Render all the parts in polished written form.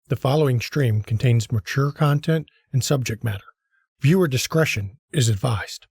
The following stream contains mature content and subject matter. Viewer discretion is advised.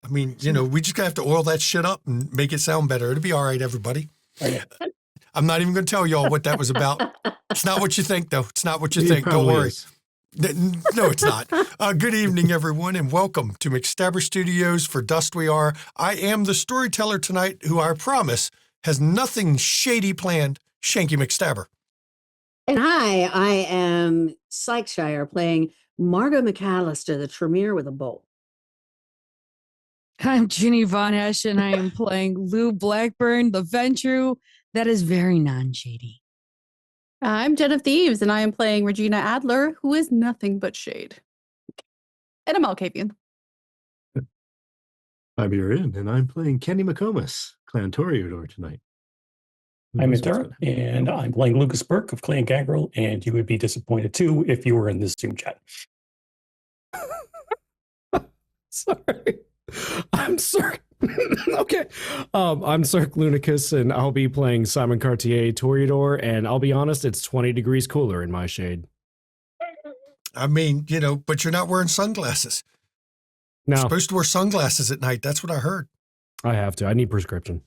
I mean, we just have to oil that shit up and make it sound better. It'll be all right, everybody. Okay. I'm not even going to tell y'all what that was about. It's not what you think, though. It's not what you think. Don't worry. No, it's not. Good evening, everyone, and welcome to McStabber Studios for Dust We Are. I am the storyteller tonight who I promise has nothing shady planned, Shanky McStabber. And hi, I am Sykeshire playing Margot McAllister, the Tremere with a bolt. I'm Ginny Von Esch, and I am playing Lou Blackburn, the Ventru that is very non-shady. I'm Jen of Thieves, and I am playing Regina Adler, who is nothing but shade. And I'm Alcavian. I'm Irin, and I'm playing Kenny McComas, Clan Toreador tonight. I'm Inter, and I'm playing Lucas Burke of Clan Gangrel, and you would be disappointed too if you were in this Zoom chat. Sorry. I'm Cirque. Okay. I'm Cirque Lunicus, and I'll be playing Simon Cartier Toreador, and I'll be honest, it's 20 degrees cooler in my shade. I mean, but you're not wearing sunglasses. No. You're supposed to wear sunglasses at night. That's what I heard. I have to. I need prescription.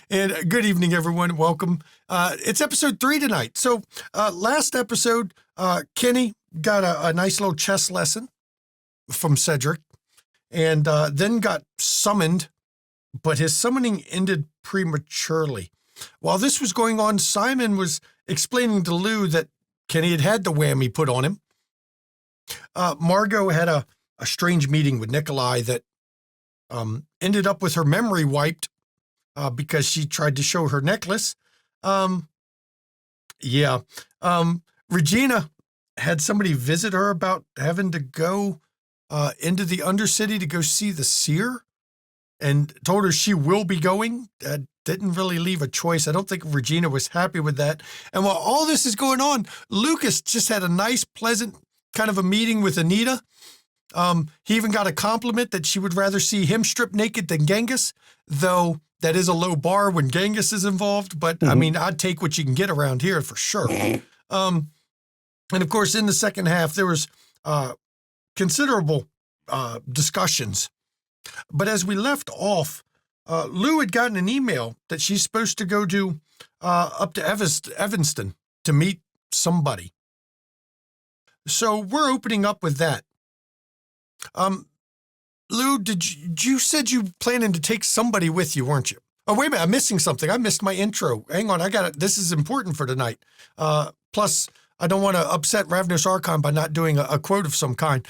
And good evening, everyone. Welcome. It's episode 3 tonight. So last episode, Kenny got a nice little chess lesson from Cedric. And then got summoned, but his summoning ended prematurely. While this was going on, Simon was explaining to Lou that Kenny had the whammy put on him. Margot had a strange meeting with Nikolai that ended up with her memory wiped because she tried to show her necklace. Regina had somebody visit her about having to go into the Undercity to go see the seer and told her she will be going. Didn't really leave a choice. I don't think Regina was happy with that. And while all this is going on, Lucas just had a nice, pleasant kind of a meeting with Anita. He even got a compliment that she would rather see him stripped naked than Genghis, though that is a low bar when Genghis is involved. But I mean, I'd take what you can get around here for sure. And of course, in the second half, there was considerable discussions. But as we left off, Lou had gotten an email that she's supposed to go to up to Evanston to meet somebody. So we're opening up with that. Lou, you said you planning to take somebody with you, weren't you? Oh, wait a minute, I'm missing something. I missed my intro. Hang on, I got it. This is important for tonight. Plus, I don't want to upset Ravnos Archon by not doing a quote of some kind.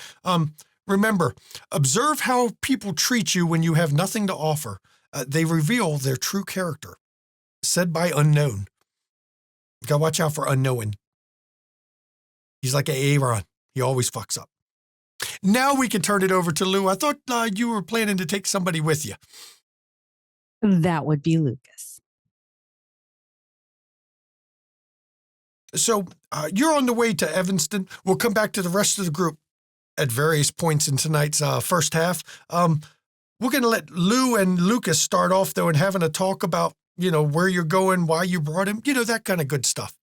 Remember, observe how people treat you when you have nothing to offer. They reveal their true character. Said by Unknown. You gotta watch out for Unknown. He's like an Aaron. He always fucks up. Now we can turn it over to Lou. I thought you were planning to take somebody with you. That would be Lucas. So you're on the way to Evanston. We'll come back to the rest of the group at various points in tonight's first half. We're going to let Lou and Lucas start off, though, and having a talk about, where you're going, why you brought him, that kind of good stuff.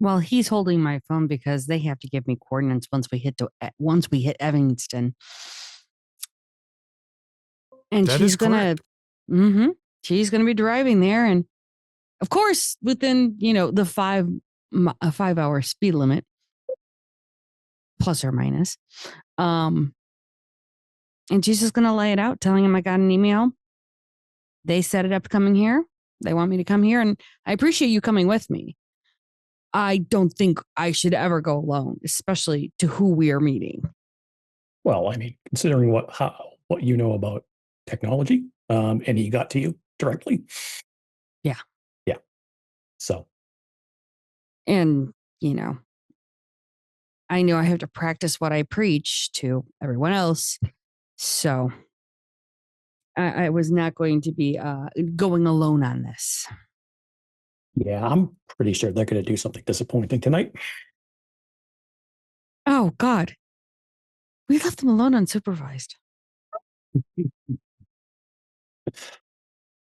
Well, he's holding my phone because they have to give me coordinates once we hit Evanston. And That she's is gonna, correct. she's gonna be driving there, and of course, within the 5-hour speed limit, plus or minus. And she's just gonna lay it out, telling him I got an email. They set it up coming here. They want me to come here, and I appreciate you coming with me. I don't think I should ever go alone, especially to who we are meeting. Well, I mean, considering what you know about technology, and he got to you directly. Yeah. So. And, I know I have to practice what I preach to everyone else. So I was not going to be going alone on this. Yeah, I'm pretty sure they're going to do something disappointing tonight. Oh, God. We left them alone unsupervised.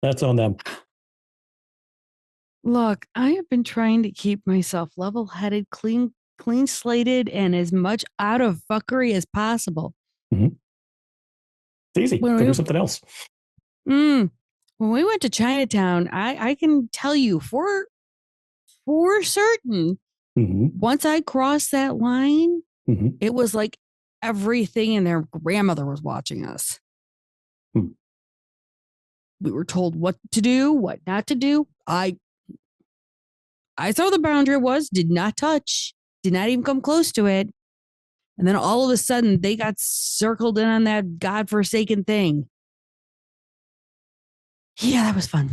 That's on them. Look, I have been trying to keep myself level-headed, clean-slated, and as much out of fuckery as possible. Mm-hmm. It's easy. Go do something else. When we went to Chinatown, I can tell you for certain, once I crossed that line, it was like everything and their grandmother was watching us. We were told what to do, what not to do. I saw the boundary was, did not touch, did not even come close to it. And then all of a sudden, they got circled in on that godforsaken thing. Yeah, that was fun.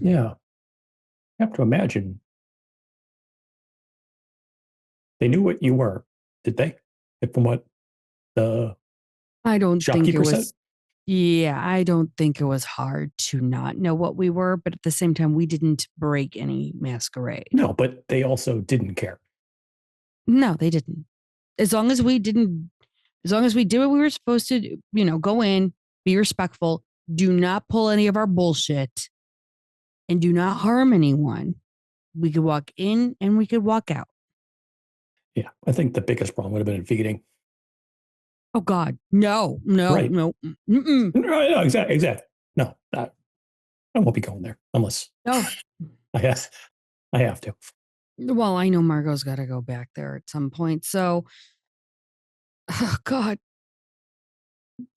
Yeah. I have to imagine. They knew what you were, did they? From what the I don't think it was. said? Yeah, I don't think it was hard to not know what we were, but at the same time, we didn't break any masquerade. No, but they also didn't care. No, they didn't. As long as we did what we were supposed to do, go in, be respectful, do not pull any of our bullshit, and do not harm anyone. We could walk in and we could walk out. Yeah, I think the biggest problem would have been in feeding. Oh God, no. Right. No. No, exactly. No, I won't be going there unless I have to. Well, I know Margot's got to go back there at some point. So, oh God,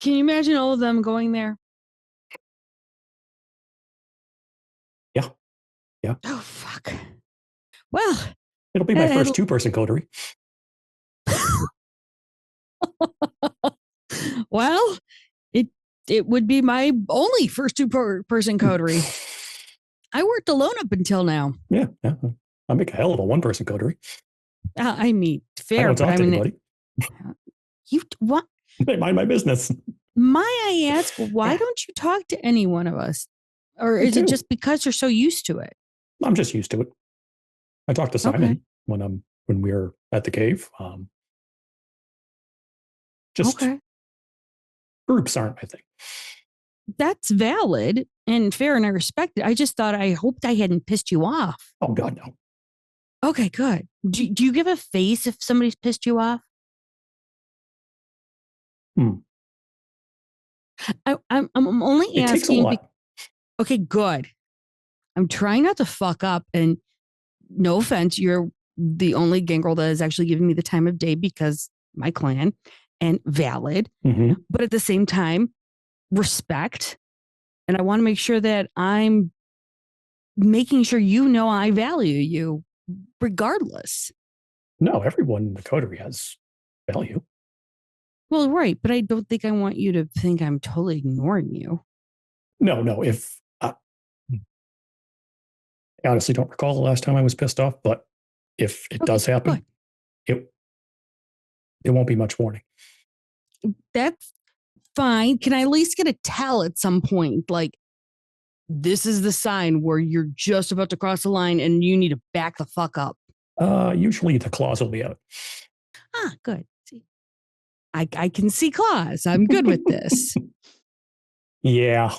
can you imagine all of them going there? Yeah. Oh fuck. Well, it'll be my first two-person coterie. Well, it would be my only first two-person coterie. I worked alone up until now. Yeah. I make a hell of a one-person coterie. I mean, fair. I don't talk to anybody. You what? They mind my business. Might I ask, why don't you talk to any one of us? Or is it just because you're so used to it? I'm just used to it. I talked to Simon when we were at the cave. Groups aren't my thing. That's valid and fair, and I respect it. I just thought, I hoped I hadn't pissed you off. Oh God, no. Okay, good. Do you give a face if somebody's pissed you off? I'm only asking. It takes a lot. Okay, good. I'm trying not to fuck up, and no offense, you're the only gangrel that has actually given me the time of day because my clan, and valid. But at the same time, respect. And I want to make sure that I'm making sure I value you regardless. No, everyone in the coterie has value. Well, right, but I don't think I want you to think I'm totally ignoring you. No. If I honestly don't recall the last time I was pissed off, but if it does happen, it won't be much warning. That's fine. Can I at least get a tell at some point? Like, this is the sign where you're just about to cross the line and you need to back the fuck up. Usually the claws will be out. Ah, good. See, I can see claws. I'm good with this. Yeah.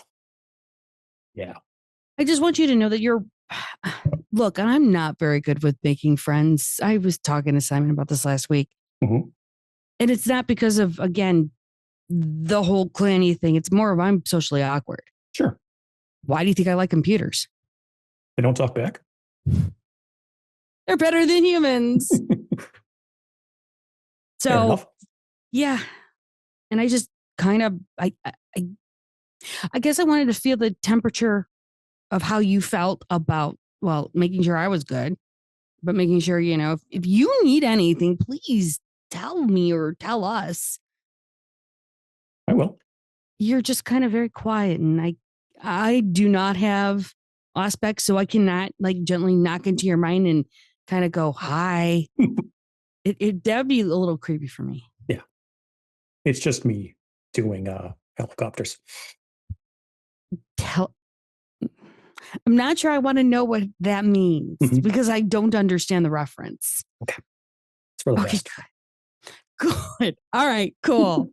I just want you to know that you're. Look, I'm not very good with making friends. I was talking to Simon about this last week. Mhm. And it's not because of, again, the whole clanny thing. It's more of I'm socially awkward. Sure. Why do you think I like computers? They don't talk back. They're better than humans. Fair So, enough. yeah. And I just kind of, I guess I wanted to feel the temperature of how you felt about, well, making sure I was good, but making sure, if you need anything, please tell me or tell us. I will. You're just kind of very quiet, and I do not have aspects, so I cannot like gently knock into your mind and kind of go, hi. That'd be a little creepy for me. Yeah. It's just me doing helicopters. I'm not sure I want to know what that means because I don't understand the reference. Okay. It's for the best. Good. All right, cool.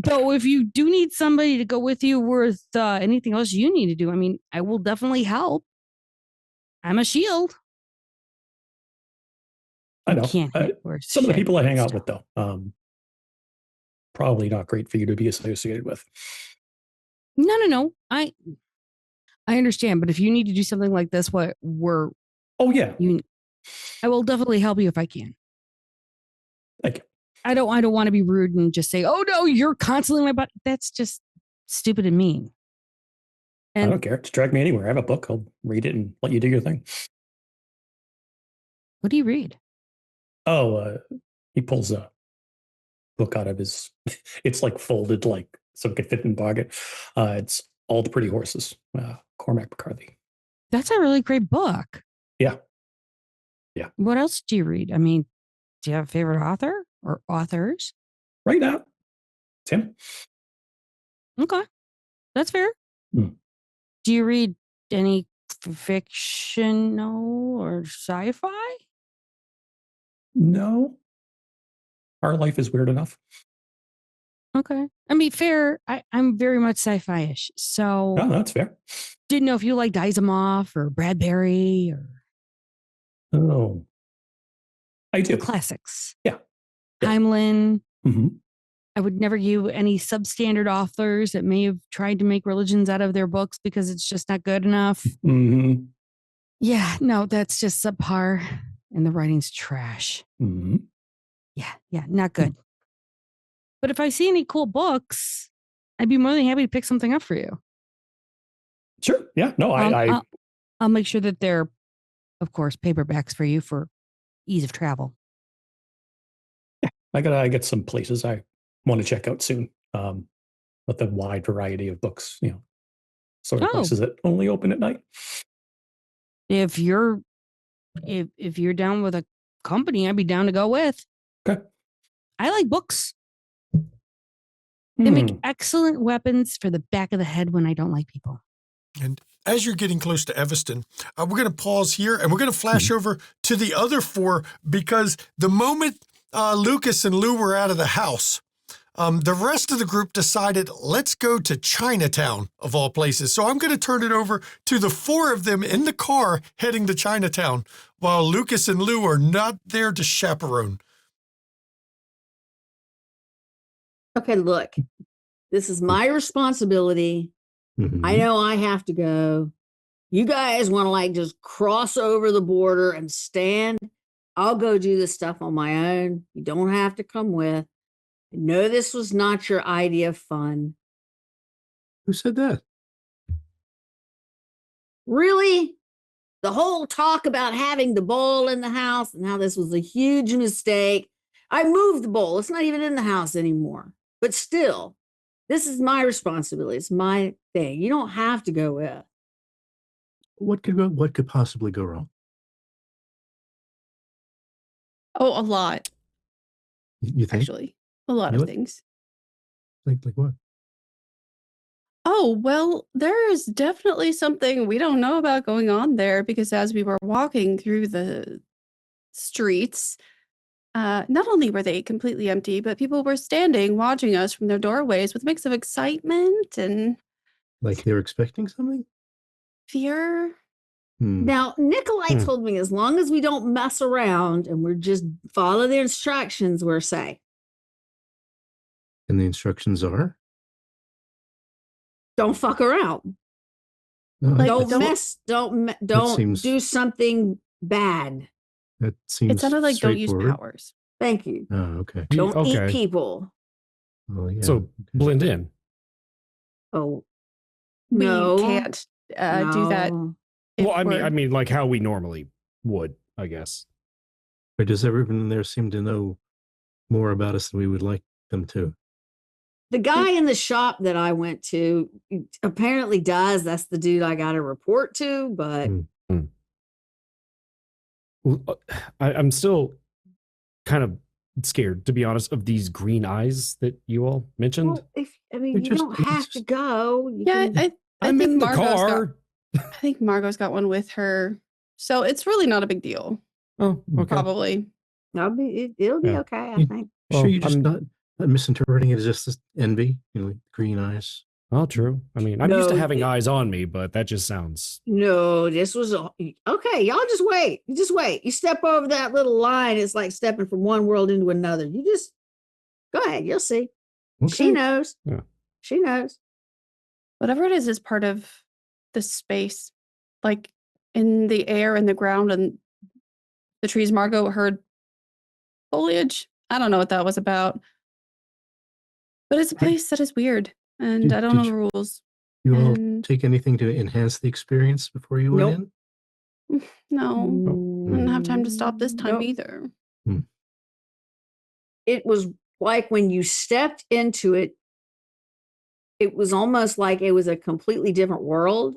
So if you do need somebody to go with you with anything else you need to do, I mean, I will definitely help. I'm a shield. I know. Some of the people I hang out with, though, probably not great for you to be associated with. No. I understand, but if you need to do something like this, I will definitely help you if I can. Thank you. I don't want to be rude and just say, "Oh no, you're constantly in my butt." That's just stupid and mean. And I don't care. Just drag me anywhere. I have a book. I'll read it and let you do your thing. What do you read? Oh, he pulls a book out of his. It's like folded, like so it could fit in pocket. It's All the Pretty Horses. Cormac McCarthy. That's a really great book. Yeah. What else do you read? I mean, do you have a favorite author or authors? Right now, Tim. Okay, that's fair. Mm. Do you read any fictional or sci-fi? No. Our life is weird enough. Okay. I mean, fair. I'm very much sci-fi-ish. So No, that's fair. Didn't know if you liked Asimov or Bradbury or Oh. I do. classics. Yeah. Heinlein. Mm-hmm. I would never give any substandard authors that may have tried to make religions out of their books because it's just not good enough. Mm-hmm. Yeah, no, that's just subpar and the writing's trash. Mm-hmm. Yeah, not good. But if I see any cool books, I'd be more than happy to pick something up for you. Sure. Yeah. No, I'll make sure that they're, of course, paperbacks for you for ease of travel. Yeah, I get some places I want to check out soon. With a wide variety of books, sort of places that only open at night. If you're down with a company, I'd be down to go with. Okay. I like books. They make excellent weapons for the back of the head when I don't like people. And as you're getting close to Evanston, we're going to pause here and we're going to flash over to the other four because the moment Lucas and Lou were out of the house, the rest of the group decided, let's go to Chinatown, of all places. So I'm going to turn it over to the four of them in the car heading to Chinatown while Lucas and Lou are not there to chaperone. Okay, look, this is my responsibility. Mhm. I know I have to go. You guys want to just cross over the border and stand? I'll go do this stuff on my own. You don't have to come with. I know this was not your idea of fun. Who said that? Really? The whole talk about having the ball in the house and how this was a huge mistake. I moved the bowl. It's not even in the house anymore. But still, this is my responsibility. It's my thing. You don't have to go with. What could possibly go wrong? Oh, a lot, You think? actually. A lot of What? things. Like what? Oh, well, there is definitely something we don't know about going on there because as we were walking through the streets, not only were they completely empty, but people were standing watching us from their doorways with a mix of excitement and Like they're expecting something? fear. Now, Nikolai Hmm. told me as long as we don't mess around and we're just follow the instructions, we're safe. And the instructions are? Don't fuck around. Like, Don't don't- mess. Don't seems- do something bad. That seems It sounded like don't use straightforward. powers. Thank you. Oh, okay. Don't Okay. eat people. Well, yeah. So blend in. Oh, We no. can't do that. No. if Well, I we're- mean, like how we normally would, I guess. But does everyone in there seem to know more about us than we would like them to? The guy in the shop that I went to apparently does. That's the dude I got to report to. But Well, I'm still kind of scared, to be honest, of these green eyes that you all mentioned. well, I mean, They're you just- don't have to go. You Yeah, can- I I'm think in the Margot's got- car. I think Margot's got one with her. So it's really not a big deal, Oh, okay. probably. it'll be Yeah. okay. I Yeah. think. Well, Sure, you're just I'm- not misinterpreting it as just this envy, like green eyes. Oh, true. I mean, I'm used to No, having it- eyes on me, but that just sounds. No, this was okay. Y'all just wait. You just wait. You step over that little line. It's like stepping from one world into another. You just go ahead. You'll see. She Okay. knows. Yeah. She knows. Whatever it is part of the space, like in the air and the ground and the trees. Margot heard foliage. I don't know what that was about. But it's a place that is weird. And Did- I don't know did the rules. You all And take anything to enhance the experience before you went Nope. in? no, I didn't have time to stop this time Nope. either. It was like when you stepped into it, it was almost like it was a completely different world.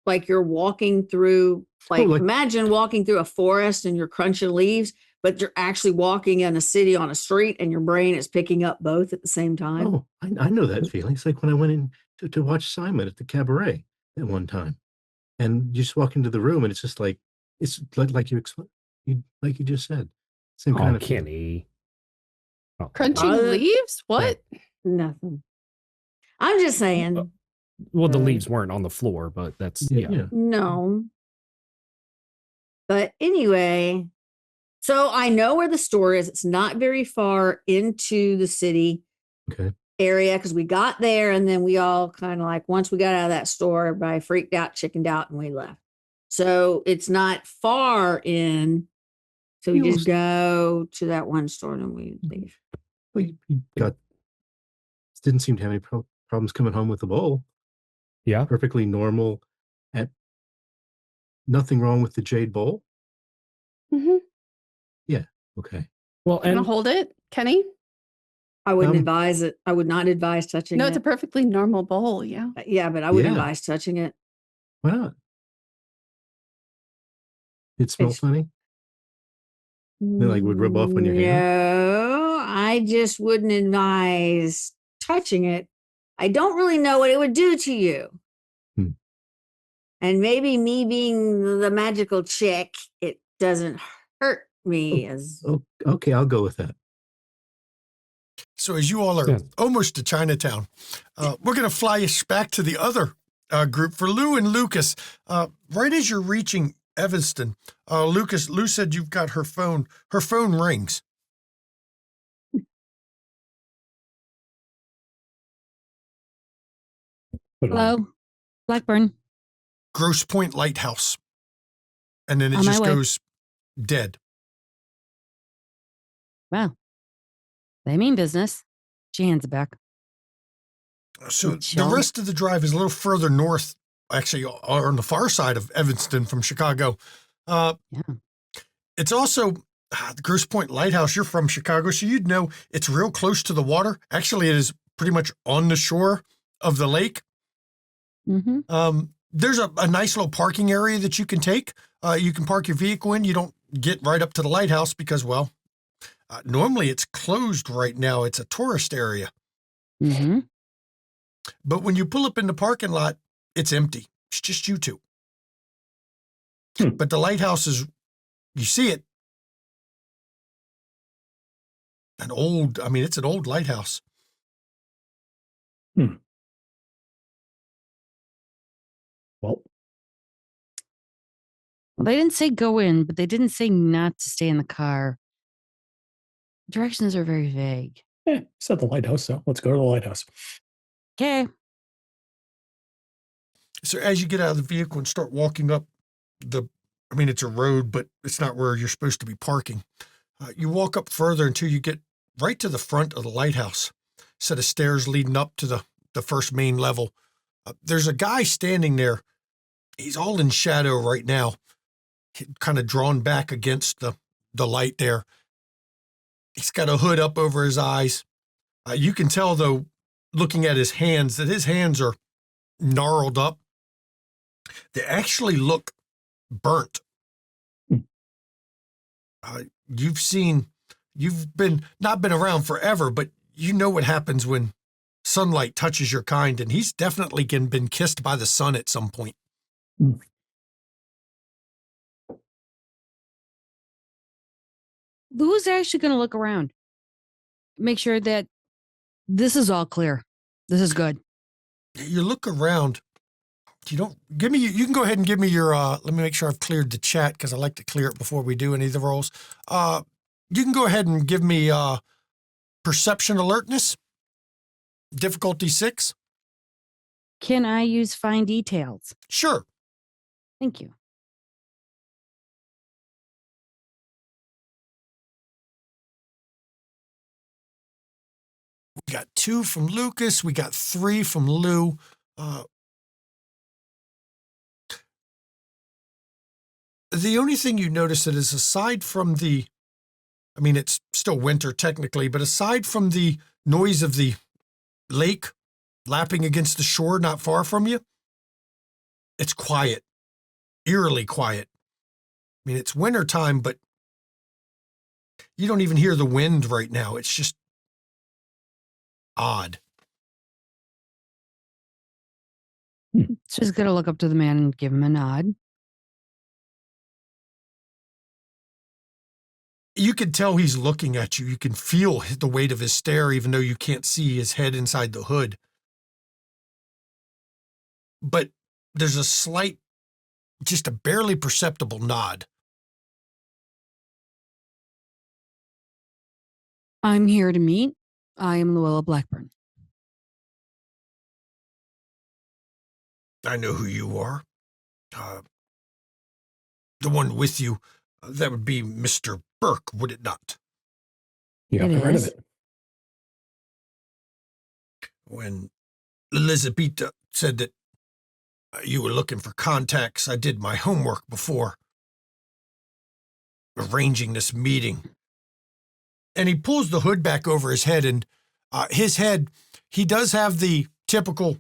Like you're walking through, like imagine walking through a forest and you're crunching leaves, but you're actually walking in a city on a street and your brain is picking up both at the same time. Oh, I know that feeling. It's like when I went in to watch Simon at the cabaret at one time. And you just walk into the room and it's just like, it's like you just said. Same kind Oh, of feeling. Kenny. Oh. Crunching leaves? What? Nothing. I'm just saying, Well, the leaves weren't on the floor, but that's yeah. no. But anyway, so I know where the store is. It's not very far into the city Okay. area because we got there and then we all kind of like, once we got out of that store, everybody freaked out, chickened out, and we left. So it's not far in. So we You just go to that one store and we leave. Well, you didn't seem to have any problems coming home with the bowl. Yeah. Perfectly normal. Nothing wrong with the jade bowl. Mm-hmm. Okay. Well, Gonna and hold it, Kenny? I wouldn't Um, advise it. I would not advise touching No, it. it's a perfectly normal bowl. Yeah. Yeah, but I wouldn't Yeah. advise touching it. Why not? It smells It's- funny. They, like, would rub off on your hand? No, I just wouldn't advise touching it. I don't really know what it would do to you. Hmm. And maybe me being the magical chick, it doesn't hurt me as Oh, okay, I'll go with that. So as you all are Yeah. almost to Chinatown, we're going to fly you back to the other group for Lou and Lucas. Right as you're reaching Evanston, Lou said you've got her phone. Her phone rings. Hello, Blackburn. Grosse Point Lighthouse. And then it On my just way. goes dead. Wow, they mean business. She hands it back. So the Chill. rest of the drive is a little further north, actually, or on the far side of Evanston from Chicago. Yeah. It's also The Grosse Pointe Lighthouse, you're from Chicago, so you'd know it's real close to the water. Actually, it is pretty much on the shore of the lake. Mm-hmm. There's a nice little parking area that you can take. You can park your vehicle in. You don't get right up to the lighthouse because, well, normally it's closed right now. It's a tourist area. Mm-hmm. But when you pull up in the parking lot, it's empty. It's just you two. But the lighthouse is, you see it, it's an old lighthouse. Well, They didn't say go in, but they didn't say not to stay in the car. Directions are very vague. said the lighthouse, so let's go to the lighthouse. Okay. So as you get out of the vehicle and start walking up it's a road, but it's not where you're supposed to be parking. You walk up further until you get right to the front of the lighthouse. Set of stairs leading up to the first main level. There's a guy standing there. He's all in shadow right now, kind of drawn back against the light there. He's got a hood up over his eyes. You can tell, though, looking at his hands, that his hands are gnarled up. They actually look burnt. You've not been around forever, but you know what happens when sunlight touches your kind, and he's definitely been kissed by the sun at some point. Who's actually going to look around? Make sure that this is all clear. This is good. You look around. You can go ahead and give me your, let me make sure I've cleared the chat because I like to clear it before we do any of the rolls. You can go ahead and give me perception alertness, difficulty 6. Can I use fine details? Sure. Thank you. We got 2 from Lucas. We got 3 from Lou. The only thing you notice that is aside from it's still winter technically, but aside from the noise of the lake lapping against the shore not far from you, it's quiet, eerily quiet. It's wintertime, but you don't even hear the wind right now. It's just odd. She's going to look up to the man and give him a nod. You can tell he's looking at you. You can feel the weight of his stare, even though you can't see his head inside the hood. But there's a slight, just a barely perceptible nod. I'm here to meet. I am Luella Blackburn. I know who you are. The one with you, that would be Mr. Burke, would it not? You got It rid of is. it. When Elizabeth said that you were looking for contacts, I did my homework before arranging this meeting. And he pulls the hood back over his head, and his head, he does have the typical,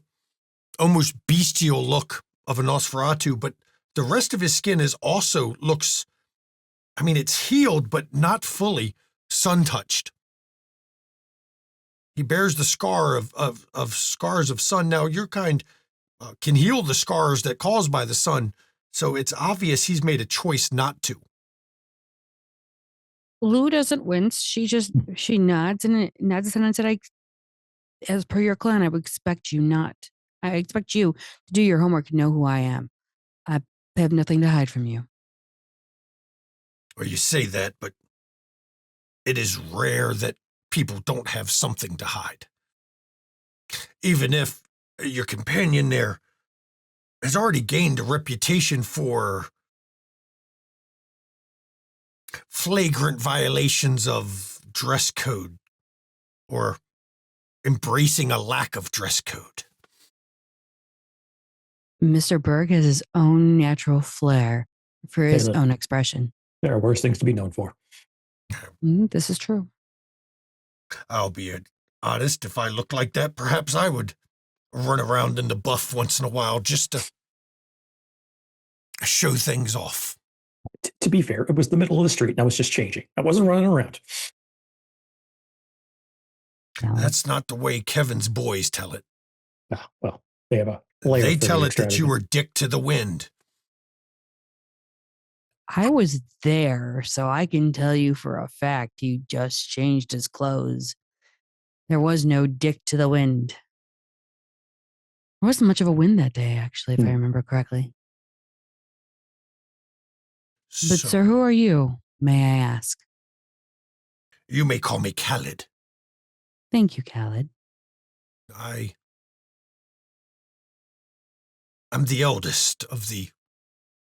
almost bestial look of a Nosferatu, but the rest of his skin looks, it's healed, but not fully sun-touched. He bears the scar of scars of sun. Now, your kind can heal the scars that caused by the sun, so it's obvious he's made a choice not to. Lou doesn't wince. She nods and said, as per your clan, I expect you to do your homework and know who I am. I have nothing to hide from you. Well, you say that, but it is rare that people don't have something to hide. Even if your companion there has already gained a reputation for flagrant violations of dress code or embracing a lack of dress code. Mr. Berg has his own natural flair for his Yeah. own expression. There are worse things to be known for. This is true. I'll be honest, if I look like that, perhaps I would run around in the buff once in a while just to show things off. To be fair, it was the middle of the street and I was just changing. I wasn't running around. That's not the way Kevin's boys tell it. Ah, well, they have a layer. They for tell the it that you were dick to the wind. I was there, so I can tell you for a fact he just changed his clothes. There was no dick to the wind. There wasn't much of a wind that day, actually, if I remember correctly. But, So, sir, who are you, may I ask? you may call me Khaled. Thank you, Khaled. I'm the eldest of the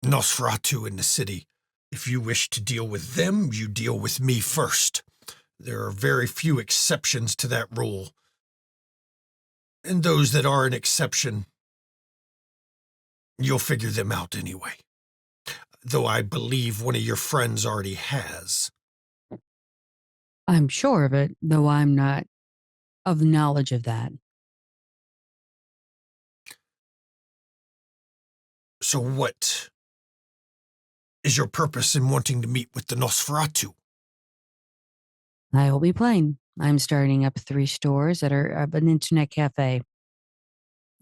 Nosferatu in the city. If you wish to deal with them, you deal with me first. There are very few exceptions to that rule. And those that are an exception, you'll figure them out anyway. Though I believe one of your friends already has. I'm sure of it, though I'm not of knowledge of that. So what is your purpose in wanting to meet with the Nosferatu? I will be plain. I'm starting up 3 stores that are an internet cafe.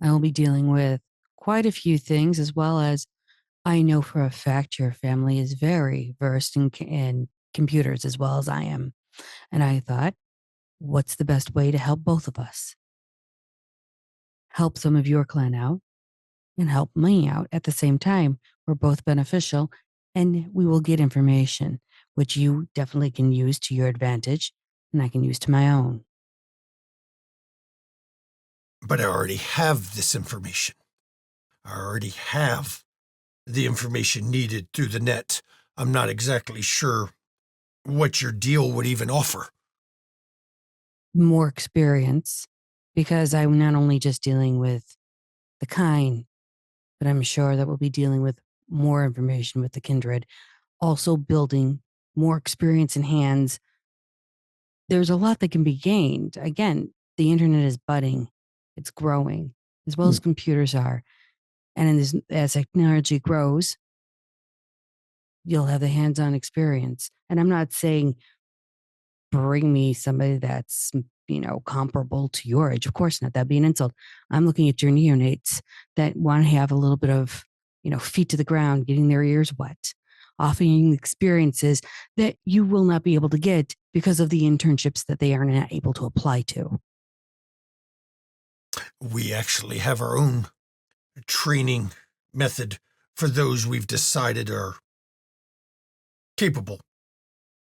I will be dealing with quite a few things, as well as I know for a fact your family is very versed in computers as well as I am. And I thought, what's the best way to help both of us? Help some of your clan out and help me out at the same time. We're both beneficial and we will get information, which you definitely can use to your advantage and I can use to my own. But I already have this information. I already have the information needed through the net. I'm not exactly sure what your deal would even offer. More experience, because I'm not only just dealing with the kind, but I'm sure that we'll be dealing with more information with the kindred, also building more experience in hands. There's a lot that can be gained. Again, the internet is budding, it's growing, as well as computers are. And as technology grows, you'll have the hands-on experience. And I'm not saying bring me somebody that's, comparable to your age. Of course not. That'd be an insult. I'm looking at your neonates that want to have a little bit of, feet to the ground, getting their ears wet, offering experiences that you will not be able to get because of the internships that they are not able to apply to. We actually have our own training method for those we've decided are capable.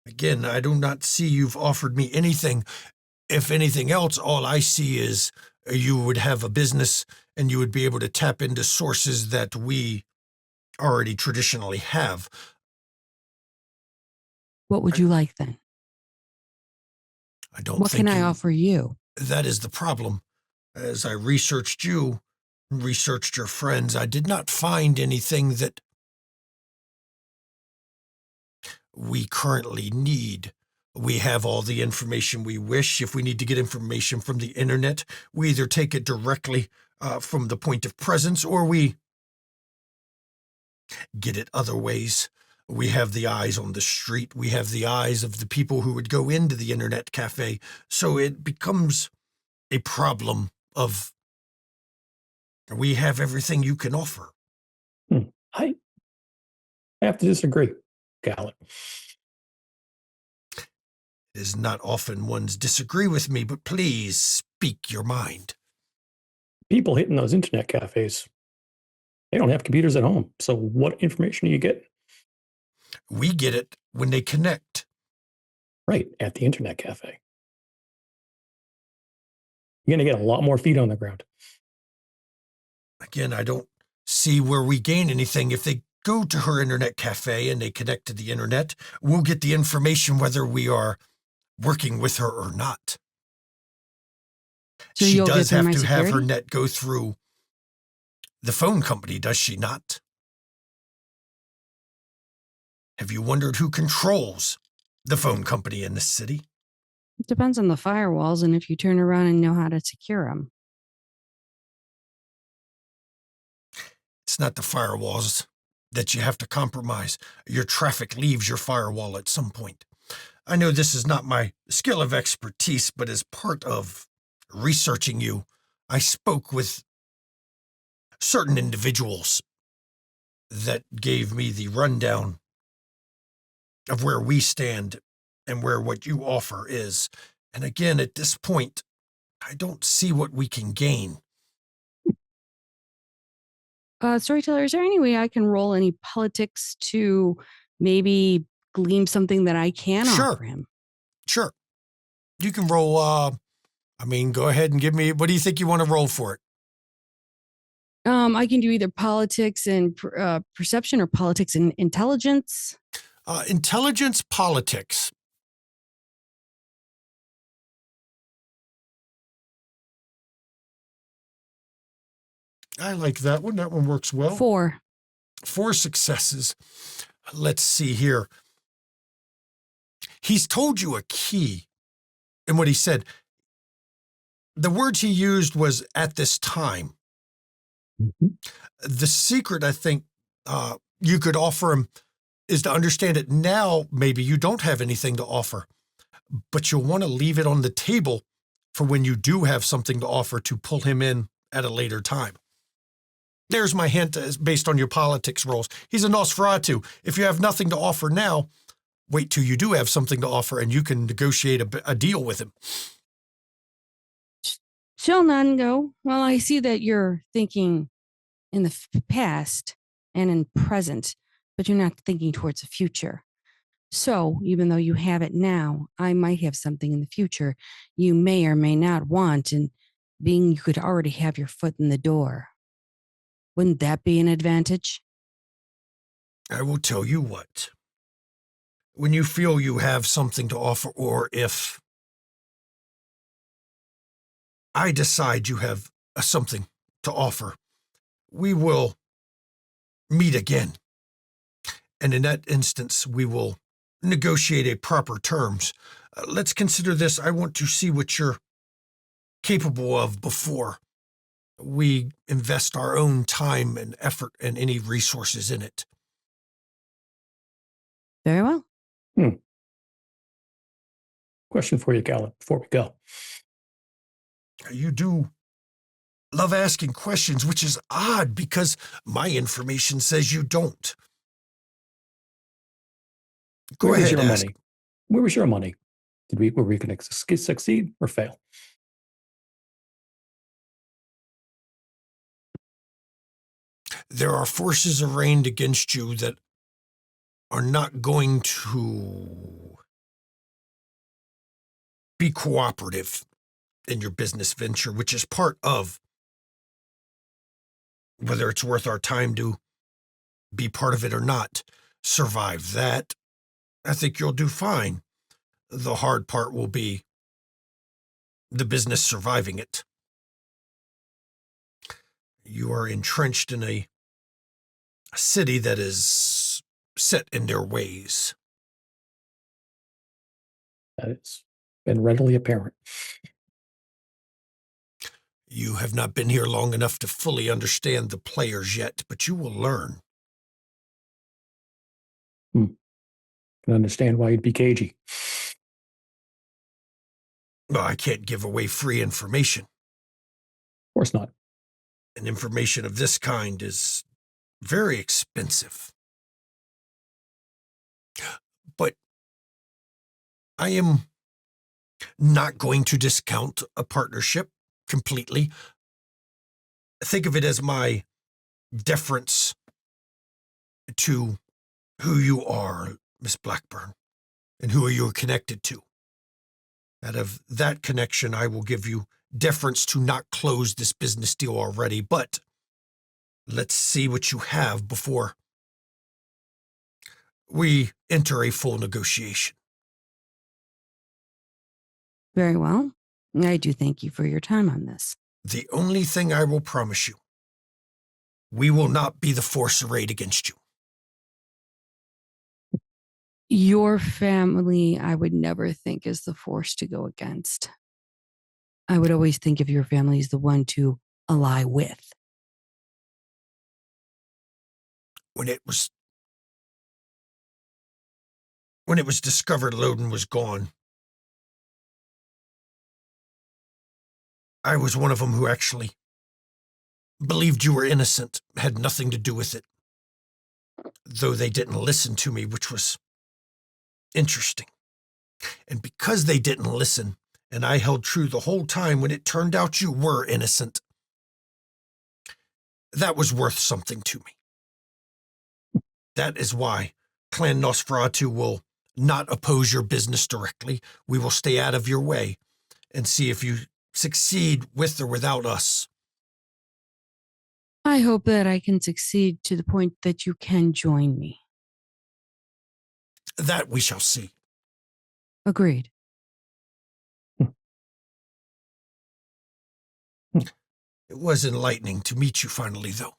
Again, I do not see you've offered me anything. If anything else, all I see is you would have a business and you would be able to tap into sources that we already traditionally have. What would you like then? I don't What think can I offer you? that is the problem. As I researched you, researched your friends, I did not find anything that we currently need. We have all the information we wish. If we need to get information from the internet, we either take it directly from the point of presence or we get it other ways. We have the eyes on the street. We have the eyes of the people who would go into the internet cafe. So it becomes a problem of we have everything you can offer. I have to disagree, Khaled. It is not often ones disagree with me, but please speak your mind. People hitting those internet cafes, they don't have computers at home. So what information do you get? We get it when they connect. Right, at the internet cafe. You're going to get a lot more feet on the ground. Again, I don't see where we gain anything. If they go to her internet cafe and they connect to the internet, we'll get the information whether we are working with her or not. So she you'll does give her have my to have her security? net go through the phone company, does she not? Have you wondered who controls the phone company in this city. It depends on the firewalls and if you turn around and know how to secure them. It's not the firewalls that you have to compromise. Your traffic leaves your firewall at some point. I know this is not my skill of expertise, but as part of researching you, I spoke with certain individuals that gave me the rundown of where we stand and where what you offer is. And again, at this point, I don't see what we can gain. Storyteller, is there any way I can roll any politics to maybe glean something that I can offer him? Sure. You can roll, go ahead and give me, what do you think you want to roll for it? I can do either politics and perception or politics and intelligence. Intelligence politics. I like that one. That one works well. 4. 4 successes. Let's see here. He's told you a key in what he said. The words he used was at this time. Mm-hmm. The secret, I think, you could offer him is to understand it now. Maybe you don't have anything to offer, but you'll want to leave it on the table for when you do have something to offer to pull him in at a later time. There's my hint based on your politics rolls. He's a Nosferatu. If you have nothing to offer now, wait till you do have something to offer and you can negotiate a deal with him. She'll none go. Well, I see that you're thinking in the past and in present, but you're not thinking towards the future. So even though you have it now, I might have something in the future you may or may not want, and being you could already have your foot in the door. Wouldn't that be an advantage? I will tell you what. When you feel you have something to offer, or if I decide you have something to offer, we will meet again. And in that instance, we will negotiate a proper terms. Let's consider this. I want to see what you're capable of before we invest our own time and effort and any resources in it. Very well. Question for you, Galen, before we go. You do love asking questions, which is odd because my information says you don't. Go Where was ahead, your ask. money? Where was your money? Were we going to succeed or fail? There are forces arraigned against you that are not going to be cooperative in your business venture, which is part of whether it's worth our time to be part of it or not. Survive that. I think you'll do fine. The hard part will be the business surviving it. You are entrenched in a city that is set in their ways. That has been readily apparent. You have not been here long enough to fully understand the players yet, but you will learn. Can understand why you'd be cagey. Well, I can't give away free information. Of course not. And information of this kind is very expensive. But I am not going to discount a partnership completely. Think of it as my deference to who you are, Miss Blackburn, and who you are connected to. Out of that connection, I will give you deference to not close this business deal already, but let's see what you have before we enter a full negotiation. Very well. I do thank you for your time on this. The only thing I will promise you, we will not be the force arrayed against you. Your family, I would never think is the force to go against. I would always think of your family as the one to ally with. When it was discovered Loden was gone, I was one of them who actually believed you were innocent, had nothing to do with it. Though they didn't listen to me, which was interesting. And because they didn't listen, and I held true the whole time when it turned out you were innocent, that was worth something to me. That is why Clan Nosferatu will not oppose your business directly. We will stay out of your way and see if you succeed with or without us. I hope that I can succeed to the point that you can join me. That we shall see. Agreed. It was enlightening to meet you finally, though.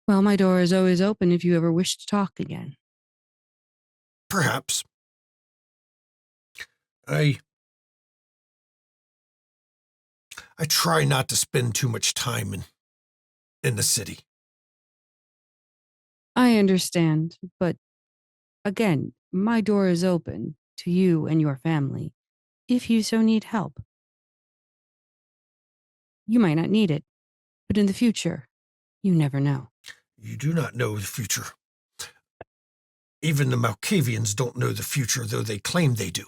Well, my door is always open if you ever wish to talk again. Perhaps. I try not to spend too much time in the city. I understand, but again, my door is open to you and your family if you so need help. You might not need it, but in the future, you never know. You do not know the future. Even the Malkavians don't know the future, though they claim they do.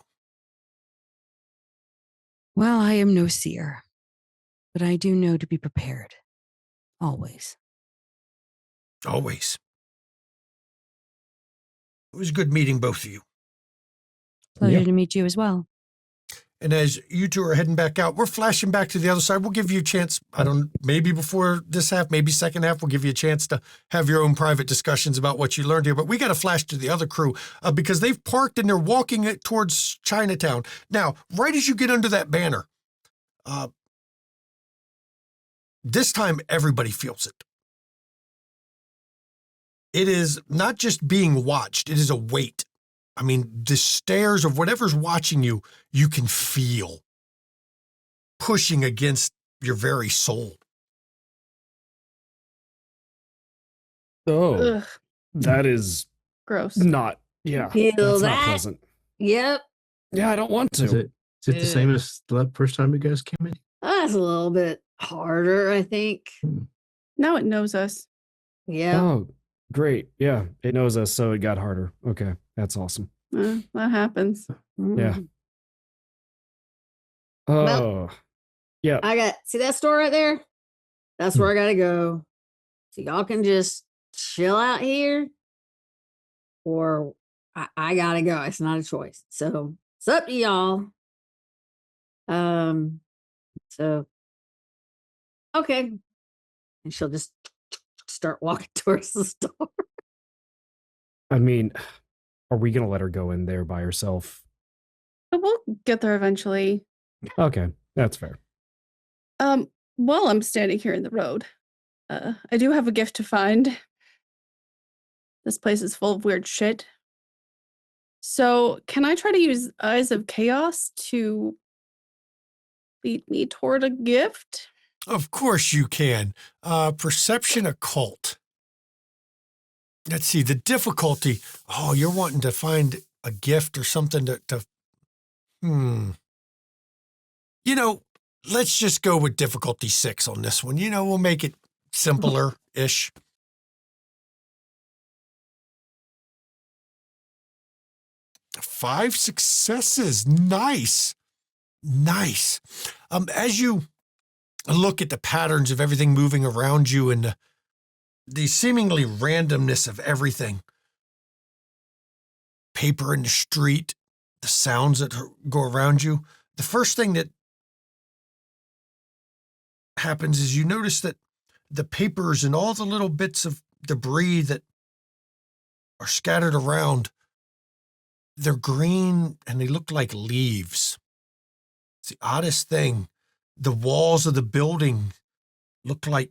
Well, I am no seer, but I do know to be prepared. Always. Always. It was good meeting both of you. Pleasure Yeah. to meet you as well. And as you two are heading back out, we're flashing back to the other side. We'll give you a chance. Maybe before this half, maybe second half, we'll give you a chance to have your own private discussions about what you learned here. But we got to flash to the other crew because they've parked and they're walking it towards Chinatown. Now, right as you get under that banner, this time everybody feels it. It is not just being watched. It is a weight. I mean, the stares of whatever's watching you, you can feel pushing against your very soul. Oh, Ugh, that is gross. not. Yeah, Feel that's not that? pleasant. Yep. Yeah, I don't want to. Is it the same as the first time you guys came in? That's a little bit harder, I think. Now it knows us. Yeah. Oh, great. Yeah, it knows us, so it got harder. Okay, that's awesome. That happens. Yeah. Well- Oh, yeah. See that store right there? That's where I gotta go. So y'all can just chill out here, or I gotta go. It's not a choice. So it's up to y'all. So okay. And she'll just start walking towards the store. I mean, are we gonna let her go in there by herself? But we'll get there eventually. Okay, that's fair. While I'm standing here in the road, I do have a gift to find. This place is full of weird shit. So, can I try to use Eyes of Chaos to lead me toward a gift? Of course you can. Perception occult. Let's see, the difficulty. Oh, you're wanting to find a gift or something to You know, let's just go with difficulty 6 on this one. We'll make it simpler-ish. Five successes. Nice. Nice. As you look at the patterns of everything moving around you and the seemingly randomness of everything, paper in the street, the sounds that go around you, the first thing that happens is you notice that the papers and all the little bits of debris that are scattered around, they're green and they look like leaves. It's the oddest thing. The walls of the building look like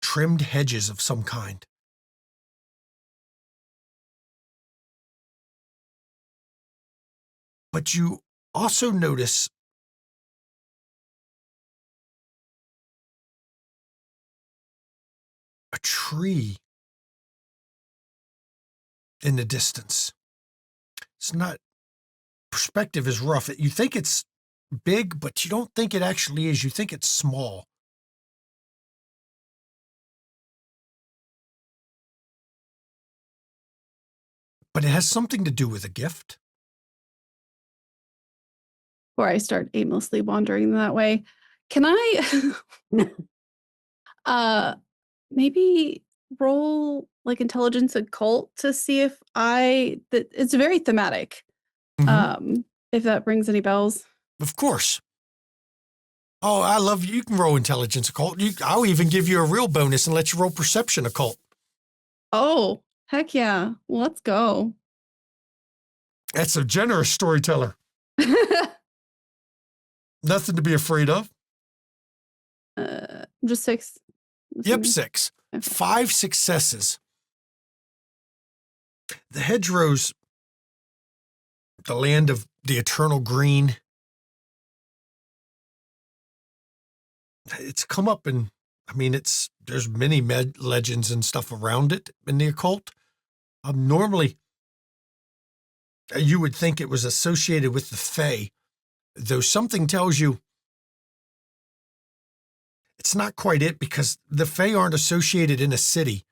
trimmed hedges of some kind. But you also notice a tree in the distance. It's not, perspective is rough. You think it's big, but you don't think it actually is. You think it's small. But it has something to do with a gift. Before I start aimlessly wandering that way, can I maybe roll like intelligence occult to see if it's very thematic. If that rings any bells. Of course. Oh, I love you. You can roll intelligence occult. I'll even give you a real bonus and let you roll perception occult. Oh, heck yeah. Let's go. That's a generous storyteller. Nothing to be afraid of. Just 6. Yep, 6. Okay. 5 successes. The hedgerows, the land of the eternal green, it's come up and, I mean, there's many legends and stuff around it in the occult. Normally, you would think it was associated with the Fae, though something tells you it's not quite it, because the Fae aren't associated in a city.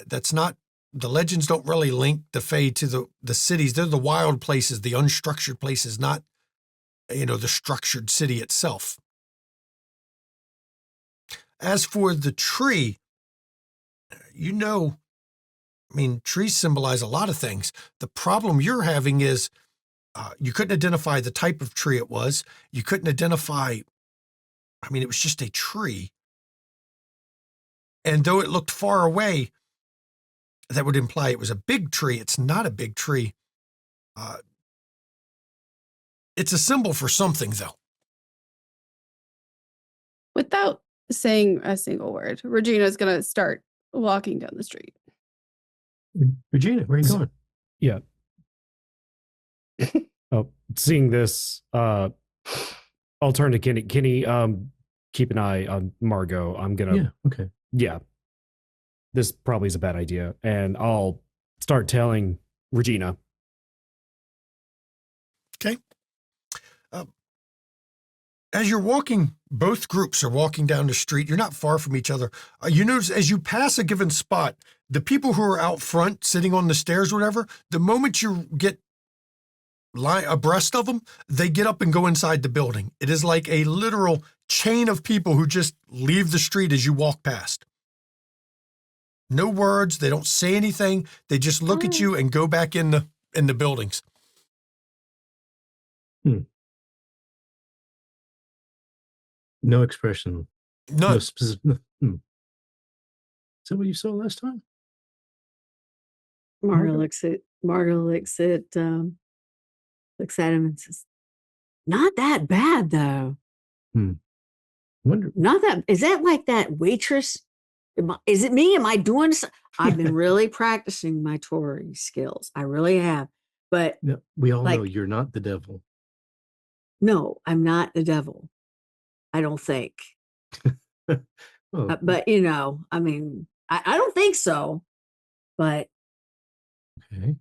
That's not, the legends don't really link the Fae to the cities. They're the wild places, the unstructured places, not, the structured city itself. As for the tree, trees symbolize a lot of things. The problem you're having is you couldn't identify the type of tree it was. You couldn't identify, it was just a tree. And though it looked far away, that would imply it was a big tree. It's not a big tree. It's a symbol for something, though. Without saying a single word, Regina's going to start walking down the street. Regina, where are you going? Yeah. Oh, seeing this, I'll turn to Kenny. Kenny, keep an eye on Margot. I'm gonna. Yeah. Okay. Yeah. This probably is a bad idea, and I'll start telling Regina. Okay. As you're walking, both groups are walking down the street. You're not far from each other. You notice as you pass a given spot, the people who are out front, sitting on the stairs, or whatever, the moment you get abreast of them, they get up and go inside the building. It is like a literal chain of people who just leave the street as you walk past. No words. They don't say anything. They just look at you and go back in the buildings. No expression. None. No specific. Is that what you saw last time? Margo looks at him and says, "Not that bad, though. Wonder. Not that. Is that like that waitress? Is it me? Am I doing? I've been really practicing my Tory skills. I really have. But No, we all know you're not the devil. no, I'm not the devil. I don't think. Oh, But I don't think so. But okay.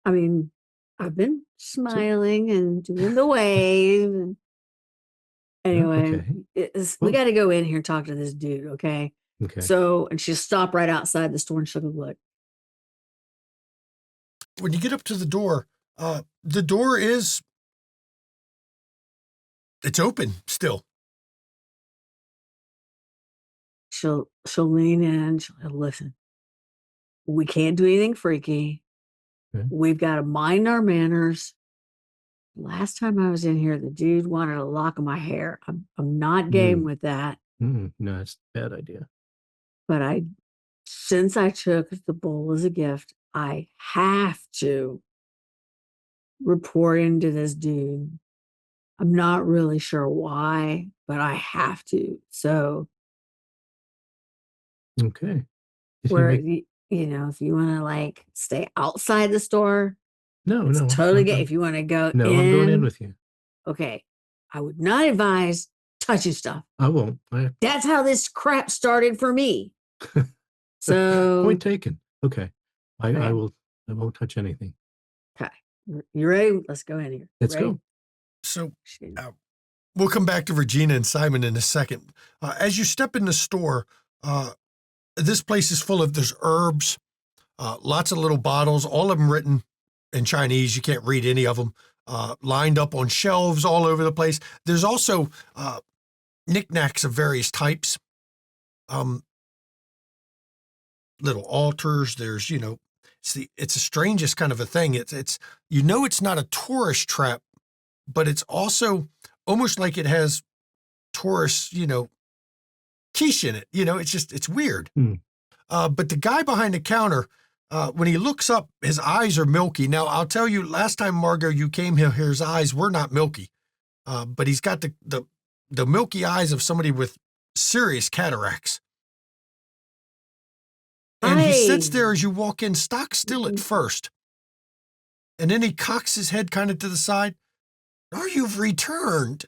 I've been smiling and doing the wave. And anyway, okay. we got to go in here and talk to this dude, okay? Okay. So, and she'll stop right outside the store and she'll go look. When you get up to the door is, it's open still. She'll lean in. She'll listen. We can't do anything freaky. Okay. We've got to mind our manners. Last time I was in here, the dude wanted a lock of my hair. I'm not game with that. No, it's a bad idea. But since I took the bowl as a gift, I have to report into this dude. I'm not really sure why, but I have to. So, Okay. if you want to stay outside the store, No, It's no. totally good if you want to go No, in. I'm going in with you. Okay. I would not advise touching stuff. I won't. That's how this crap started for me. So Point taken. Okay. I Okay. won't touch anything. Okay. You ready? Let's go in here. Let's Ready? go. So we'll come back to Regina and Simon in a second. As you step in the store, this place is full of, there's herbs, lots of little bottles, all of them written in Chinese. You can't read any of them, lined up on shelves all over the place. There's also knickknacks of various types, little altars. There's, it's the strangest kind of a thing. It's it's not a tourist trap, but it's also almost like it has tourist, quiche in it. It's weird. But the guy behind the counter, when he looks up, his eyes are milky. Now, I'll tell you, last time, Margot, you came here, his eyes were not milky. But he's got the milky eyes of somebody with serious cataracts. And he sits there as you walk in, stock still at first. And then he cocks his head kind of to the side. Oh, you've returned.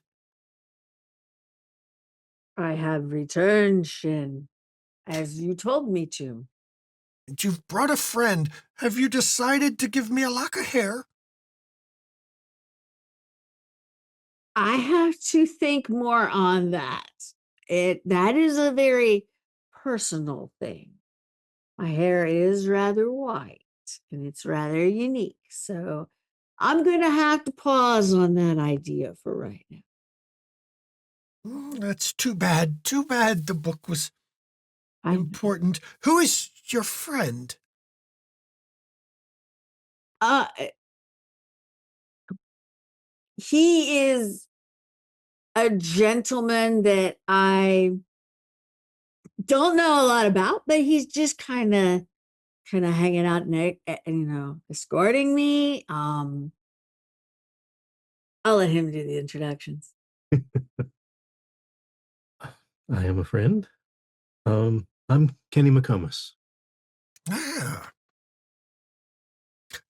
I have returned, Shin, as you told me to. And you've brought a friend. Have you decided to give me a lock of hair? I have to think more on that. That is a very personal thing. My hair is rather white and it's rather unique. So I'm going to have to pause on that idea for right now. That's too bad. Too bad the book was important. Who is your friend? He is a gentleman that I don't know a lot about, but he's just kind of hanging out and escorting me. I'll let him do the introductions. I am a friend. I'm Kenny McComas.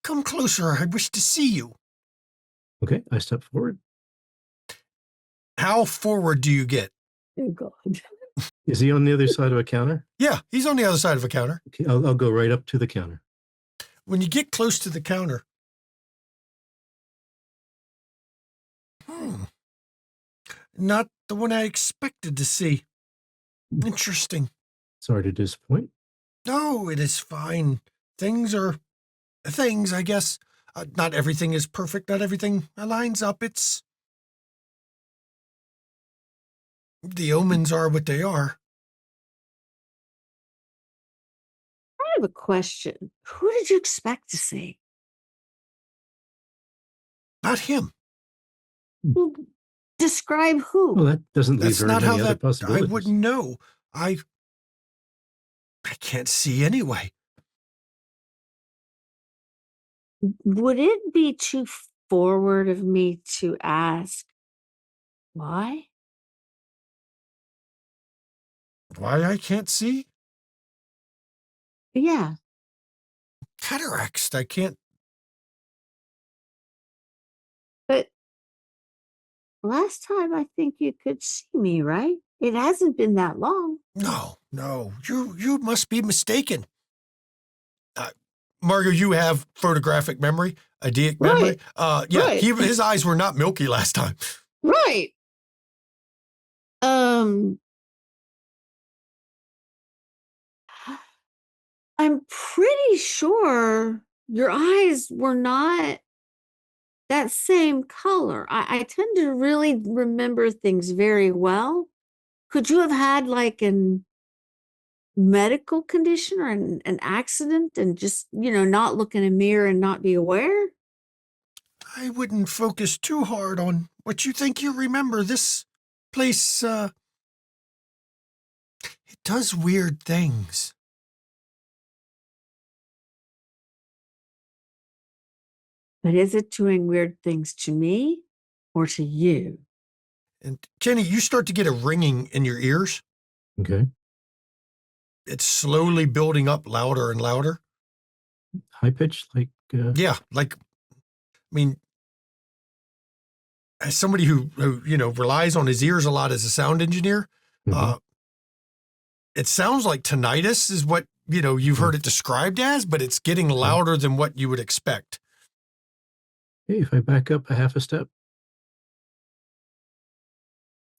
Come closer. I wish to see you. Okay, I step forward. How forward do you get? Oh, God. Is he on the other side of a counter? Yeah, he's on the other side of a counter. Okay, I'll go right up to the counter. When you get close to the counter, not the one I expected to see. Interesting. Sorry to disappoint. No, it is fine. Things are things, I guess. Not everything is perfect. Not everything aligns up. The omens are what they are. I have a question. Who did you expect to see? Not him. Describe who. Well, that doesn't leave That's very not how many other that. I possibilities. wouldn't know. I can't see anyway. Would it be too forward of me to ask why? Why I can't see? Yeah. Cataracts. I can't. But last time I think you could see me, right? It hasn't been that long. No. You must be mistaken. Margo, you have photographic memory, eidetic memory. Right. Yeah, Right. his eyes were not milky last time. Right. I'm pretty sure your eyes were not that same color. I tend to really remember things very well. Could you have had like an medical condition or an accident and just, not look in a mirror and not be aware? I wouldn't focus too hard on what you think you remember. This place, it does weird things. But is it doing weird things to me or to you? And Kenny, you start to get a ringing in your ears. Okay. It's slowly building up louder and louder. High pitch, like. Yeah, like I mean, as somebody who relies on his ears a lot as a sound engineer, it sounds like tinnitus is what, you've heard it described as, but it's getting louder than what you would expect. Hey, if I back up a half a step.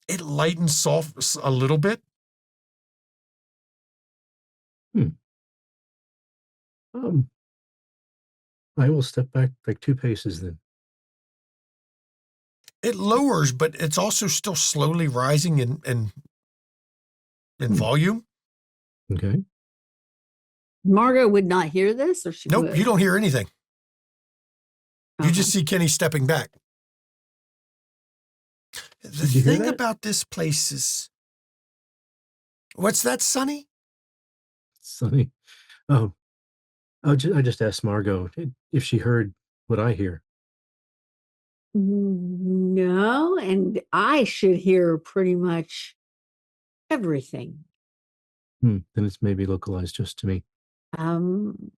It lightens soft a little bit. I will step back like 2 paces then. It lowers, but it's also still slowly rising in volume. Okay. Margot would not hear this, or she Nope, would? you don't hear anything. You Okay. just see Kenny stepping back. The Did you hear thing that? about this place is, what's that, Sonny? Sonny. Oh, I just asked Margot if she heard what I hear. No, and I should hear pretty much everything. Then it's maybe localized just to me. Um,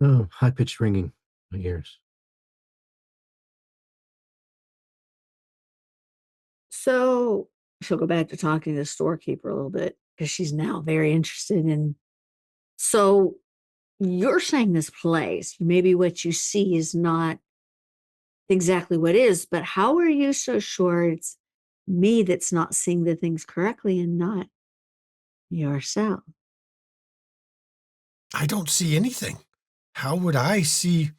Oh, high-pitched ringing in my ears. so she'll go back to talking to the storekeeper a little bit because she's now very interested in. So you're saying this place, maybe what you see is not exactly what is, but how are you so sure it's me that's not seeing the things correctly and not yourself? I don't see anything. How would I see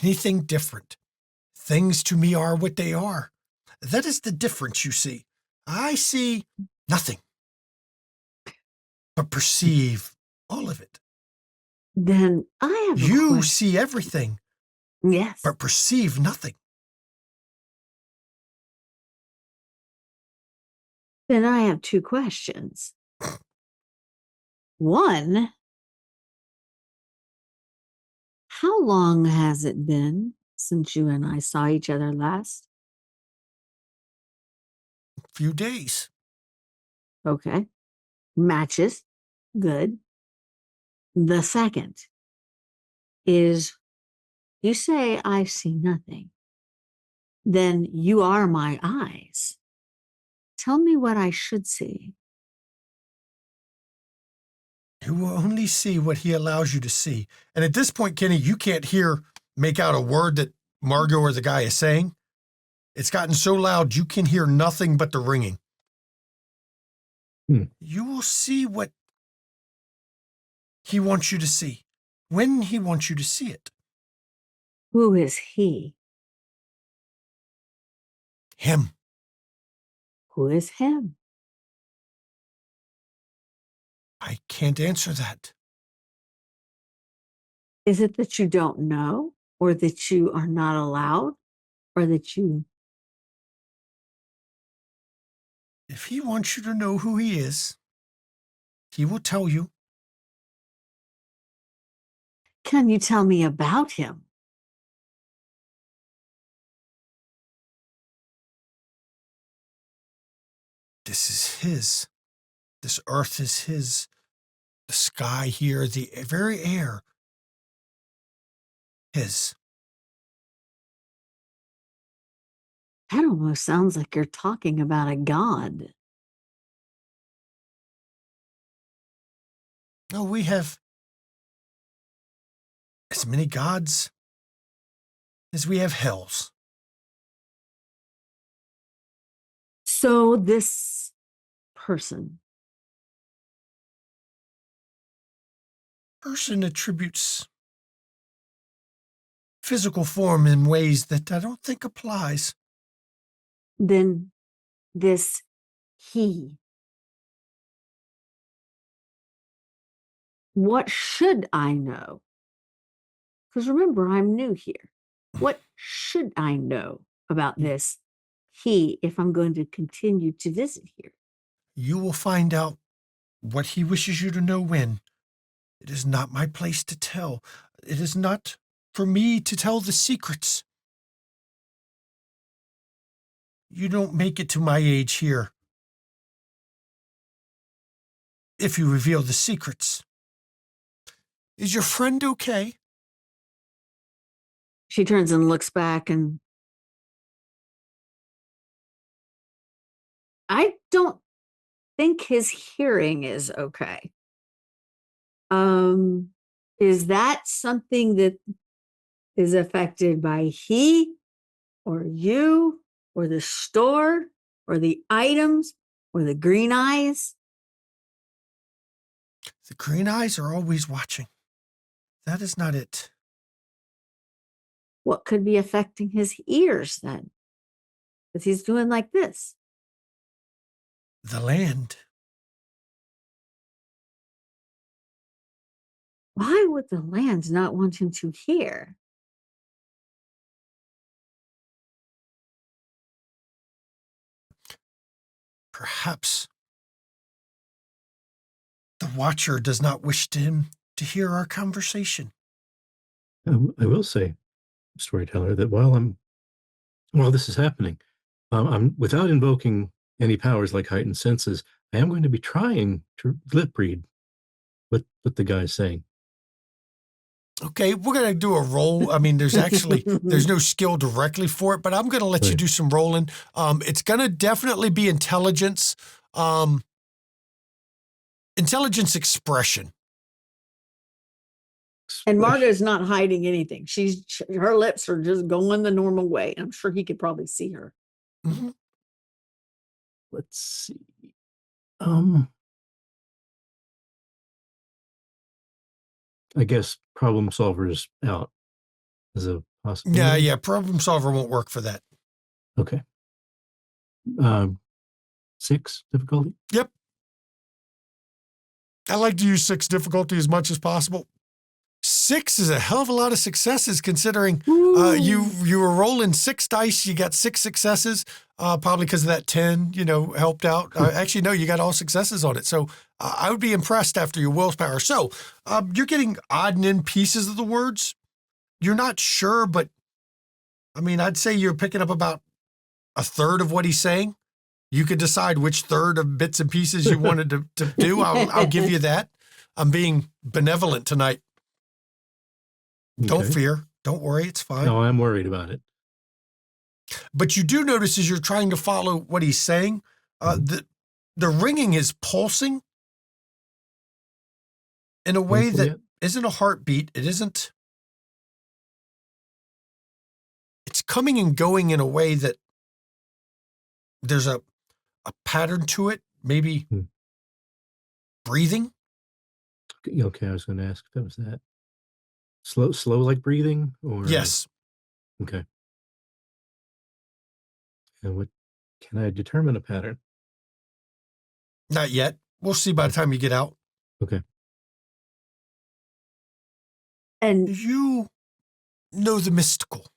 anything different? Things to me are what they are. That is the difference, you see. I see nothing, but perceive all of it. Then I have a You question. see everything, Yes. but perceive nothing. Then I have 2 questions. One, how long has it been since you and I saw each other last? Few days. Okay. Matches. Good. The second is you say I see nothing. Then you are my eyes. Tell me what I should see. You will only see what he allows you to see. And at this point, Kenny, you can't make out a word that Margot or the guy is saying. It's gotten so loud, you can hear nothing but the ringing. You will see what he wants you to see, when he wants you to see it. Who is he? Him. Who is him? I can't answer that. Is it that you don't know, or that you are not allowed, or that you... If he wants you to know who he is, he will tell you. Can you tell me about him? This is his. This earth is his. The sky here, the very air, his. That almost sounds like you're talking about a god. No, we have as many gods as we have hells. So this person, Person attributes physical form in ways that I don't think applies. then this he, what should I know? Because remember, I'm new here. What should I know about this he if I'm going to continue to visit here? You will find out what he wishes you to know when. It is not my place to tell. It is not for me to tell the secrets. You don't make it to my age here if you reveal the secrets. Is your friend okay? She turns and looks back, and I don't think his hearing is okay. Is that something that is affected by he or you or the store or the items or the green eyes? The green eyes are always watching. That is not it. What could be affecting his ears then? Because he's doing like this. The land. Why would the land not want him to hear? Perhaps the watcher does not wish him to hear our conversation. I will say, storyteller, that while this is happening, I'm without invoking any powers like heightened senses, I am going to be trying to lip read what the guy's saying. Okay, we're going to do a roll. I mean, there's no skill directly for it, but I'm going to let you Right. do some rolling. It's going to definitely be intelligence, intelligence expression. And Margot's not hiding anything. Her lips are just going the normal way. I'm sure he could probably see her. Mm-hmm. Let's see. I guess problem solver is out as a possibility. Yeah. Problem solver won't work for that. Okay. 6 difficulty. Yep. I like to use 6 difficulty as much as possible. 6 is a hell of a lot of successes considering you were rolling 6 dice, you got 6 successes, probably because of that 10, helped out. Actually, no, you got all successes on it. So I would be impressed after your willpower. So you're getting odd and end pieces of the words. You're not sure, but I mean, I'd say you're picking up about a third of what he's saying. You could decide which third of bits and pieces you wanted to do. I'll give you that. I'm being benevolent tonight. Don't Okay. fear. Don't worry. It's fine. No, I'm worried about it. But you do notice as you're trying to follow what he's saying, the ringing is pulsing in a way Painful that yet? isn't a heartbeat. It isn't. It's coming and going in a way that there's a pattern to it, maybe breathing. Okay, I was going to ask if that was that. Slow like breathing? Or Yes. Okay. And what can I determine a pattern? Not yet. We'll see by the time you get out. Okay. And You know the mystical.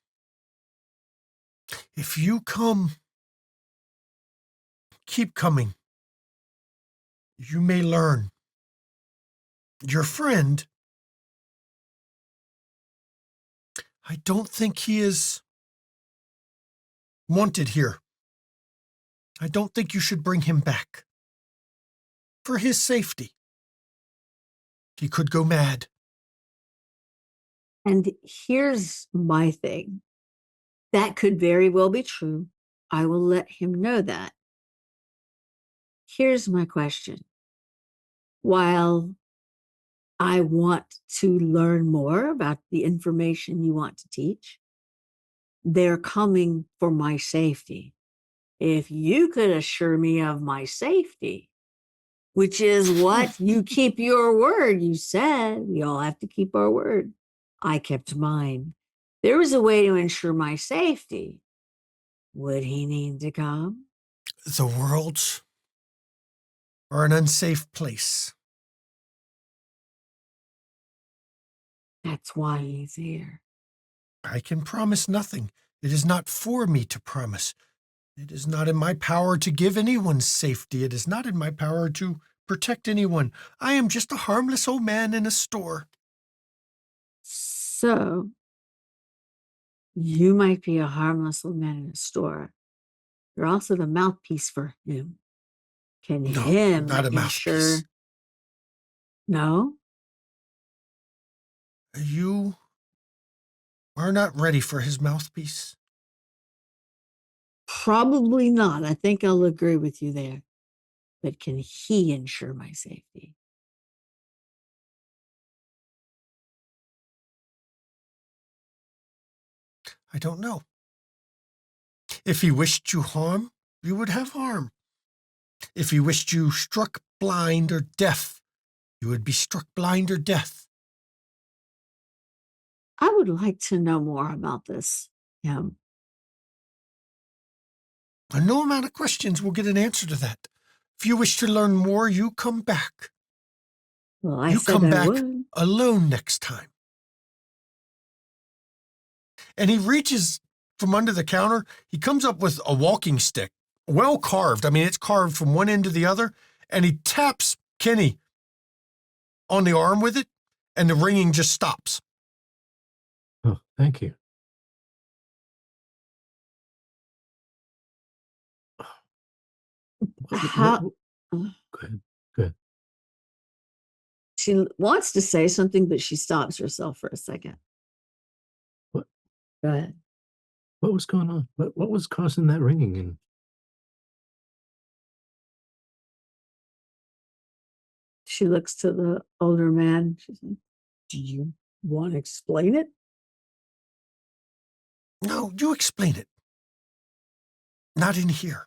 If you come, keep coming, you may learn. Your friend, I don't think he is wanted here. I don't think you should bring him back. For his safety. He could go mad. And here's my thing. That could very well be true. I will let him know that. Here's my question. While I want to learn more about the information you want to teach, they're coming for my safety. If you could assure me of my safety, which is what you keep your word. You said we all have to keep our word. I kept mine. There was a way to ensure my safety. Would he need to come? The worlds are an unsafe place. That's why he's here. I can promise nothing. It is not for me to promise. It is not in my power to give anyone safety. It is not in my power to protect anyone. I am just a harmless old man in a store. So, you might be a harmless old man in a store. You're also the mouthpiece for him. Can No, him not a ensure? mouthpiece. No? You are not ready for his mouthpiece. Probably not. I think I'll agree with you there. But can he ensure my safety? I don't know. If he wished you harm, you would have harm. If he wished you struck blind or deaf, you would be struck blind or deaf. I would like to know more about this. And no amount of questions will get an answer to that. If you wish to learn more, you come back. Well, I You said come I back would. alone next time. And he reaches from under the counter. He comes up with a walking stick, well carved. I mean, it's carved from one end to the other. And he taps Kenny on the arm with it, and the ringing just stops. Oh, thank you. How- Go ahead. She wants to say something, but she stops herself for a second. What? Go ahead. What was going on? What was causing that ringing? And She looks to the older man. She's like, do you want to explain it? No, you explain it. Not in here.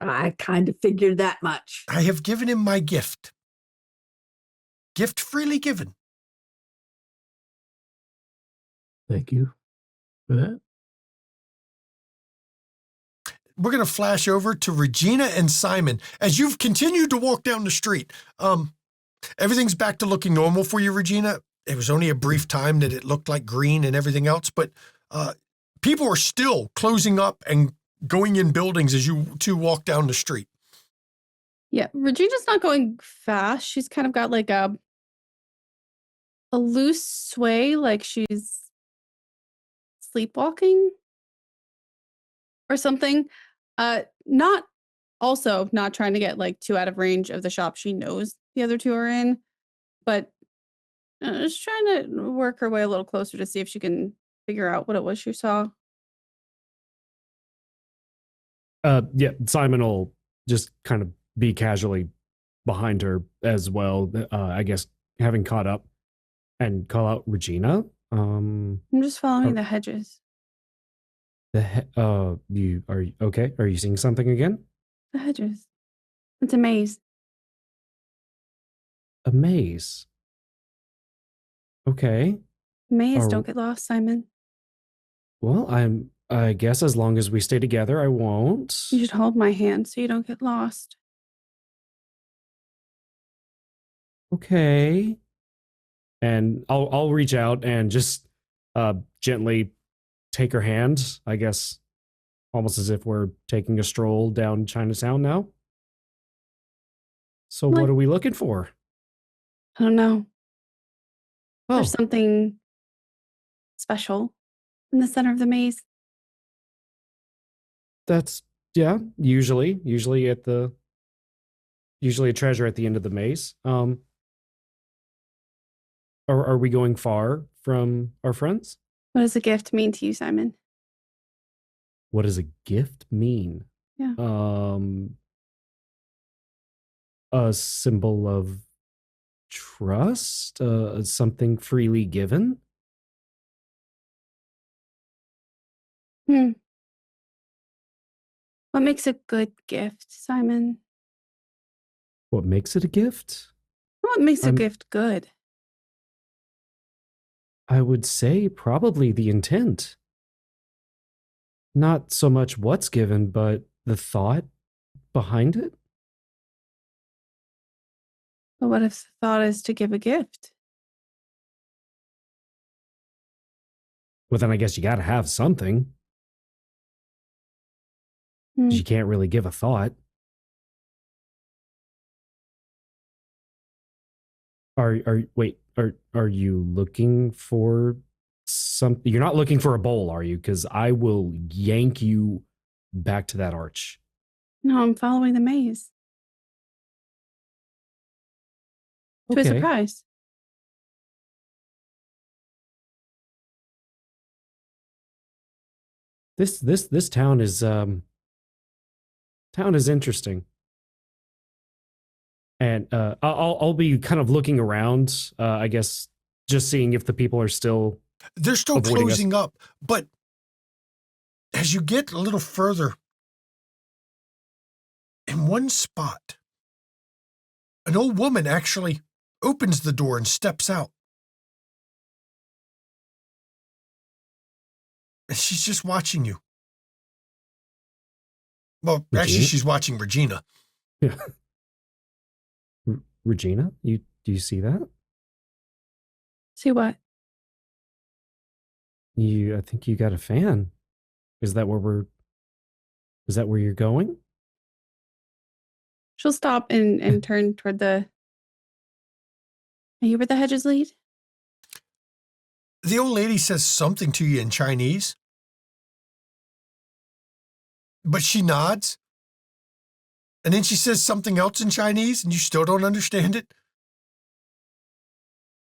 I kind of figured that much. I have given him my gift. Gift freely given. thank you for that. We're going to flash over to Regina and Simon. As you've continued to walk down the street, everything's back to looking normal for you, Regina. It was only a brief time that it looked like green and everything else, but people are still closing up and going in buildings as you two walk down the street. Yeah, Regina's not going fast. She's kind of got like a loose sway, like she's sleepwalking or something. Not trying to get like too out of range of the shop she knows the other two are in, but just trying to work her way a little closer to see if she can figure out what it was she saw. Yeah, Simon will just kind of be casually behind her as well. I guess having caught up and call out Regina. I'm just following the hedges. You are okay? Are you seeing something again? The hedges. It's a maze. A maze. Okay. Maze, Are- don't get lost, Simon. Well, I guess as long as we stay together, I won't. You should hold my hand so you don't get lost. Okay. And I'll reach out and just gently take her hand, I guess, almost as if we're taking a stroll down Chinatown now. So what are we looking for? I don't know. Oh, There's something special in the center of the maze. that's usually a treasure at the end of the maze. Are we going far from our friends? What does a gift mean to you, Simon? What does a gift mean? Yeah. A symbol of trust, something freely given. What makes a good gift, Simon? What makes it a gift? What makes a gift good? I would say probably the intent. Not so much what's given, but the thought behind it. But what if the thought is to give a gift? Well, then I guess you got to have something. 'Cause you can't really give a thought. Are you looking for something? You're not looking for a bowl, are you? Because I will yank you back to that arch. No, I'm following the maze. To a surprise. This town is interesting. And I'll be kind of looking around, I guess, just seeing if the people are still. They're still avoiding us. closing up, but as you get a little further, in one spot, an old woman actually opens the door and steps out. And she's just watching you. Well, actually, Regina? she's watching Regina. Yeah. Regina, do you see that? See what? I think you got a fan. Is that where you're going? She'll stop and turn toward the. Are you where the hedges lead? The old lady says something to you in Chinese, but she nods. And then she says something else in Chinese, and you still don't understand it.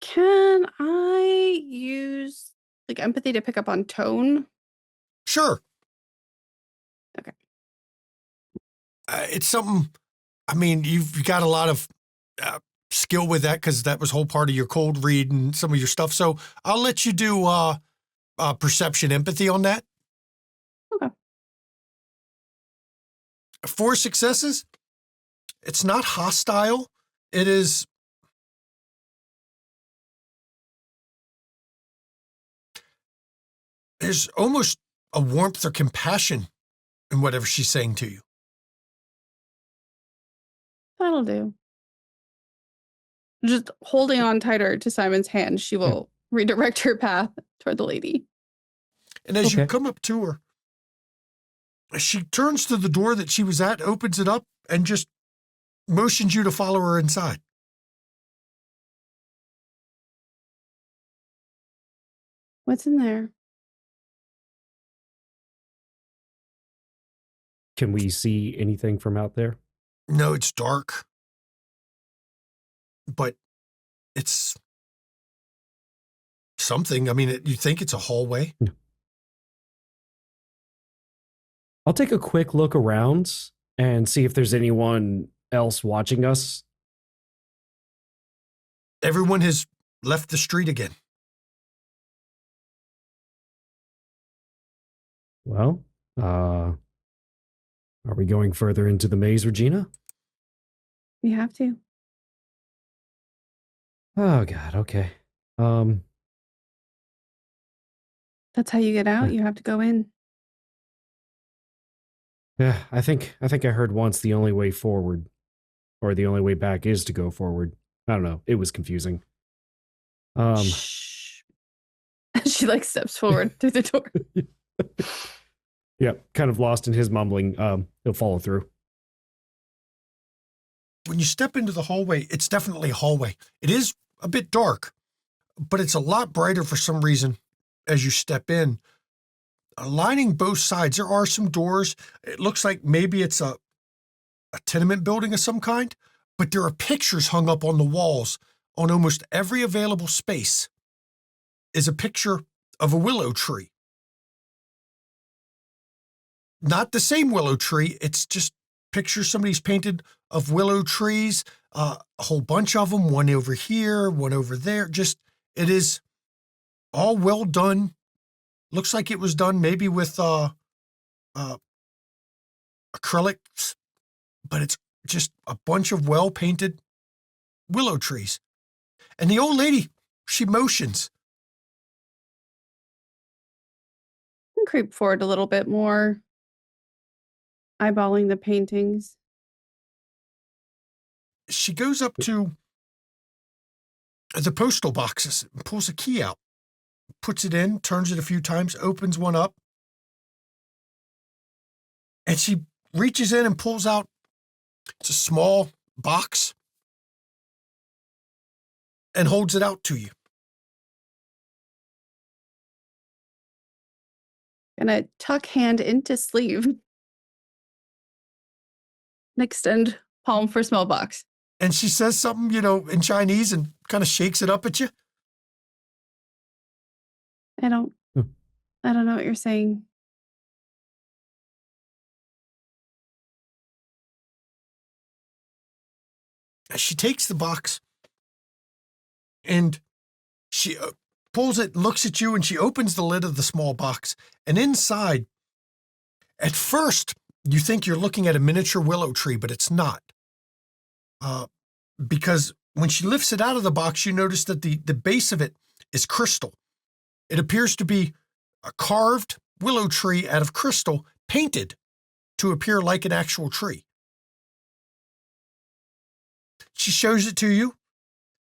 Can I use like empathy to pick up on tone? Sure. Okay. It's something, I mean, you've got a lot of skill with that because that was whole part of your cold read and some of your stuff. So I'll let you do perception empathy on that. Okay. 4 successes. It's not hostile. It is. There's almost a warmth or compassion in whatever she's saying to you. That'll do. Just holding on tighter to Simon's hand, she will redirect her path toward the lady. And as you Okay. come up to her, she turns to the door that she was at, opens it up, and just motions you to follow her inside. What's in there? Can we see anything from out there? No, it's dark. But it's something. I mean, you think it's a hallway. I'll take a quick look around and see if there's anyone else watching us. Everyone has left the street again. Well, are we going further into the maze, Regina? We have to. Oh God, okay. That's how you get out. You have to go in. Yeah, I think I heard once the only way forward, or the only way back, is to go forward. I don't know. It was confusing. Shh. She like steps forward through the door. Yeah, kind of lost in his mumbling. He'll follow through. When you step into the hallway, it's definitely a hallway. It is a bit dark, but it's a lot brighter for some reason as you step in. Lining both sides, there are some doors. It looks like maybe it's a tenement building of some kind, but there are pictures hung up on the walls. On almost every available space is a picture of a willow tree. Not the same willow tree, it's just pictures somebody's painted of willow trees, a whole bunch of them, one over here, one over there. Just, it is all well done. Looks like it was done maybe with acrylics, but it's just a bunch of well-painted willow trees. And the old lady, she motions. And creep forward a little bit more, eyeballing the paintings. She goes up to the postal boxes and pulls a key out, puts it in, turns it a few times, opens one up, and she reaches in and pulls out, it's a small box, and holds it out to you. Gonna tuck hand into sleeve. And extend palm for small box. And she says something, in Chinese and kind of shakes it up at you. I don't know what you're saying. She takes the box and she pulls it, looks at you, and she opens the lid of the small box. And inside, at first, you think you're looking at a miniature willow tree, but it's not. Because when she lifts it out of the box, you notice that the base of it is crystal. It appears to be a carved willow tree out of crystal, painted to appear like an actual tree. She shows it to you,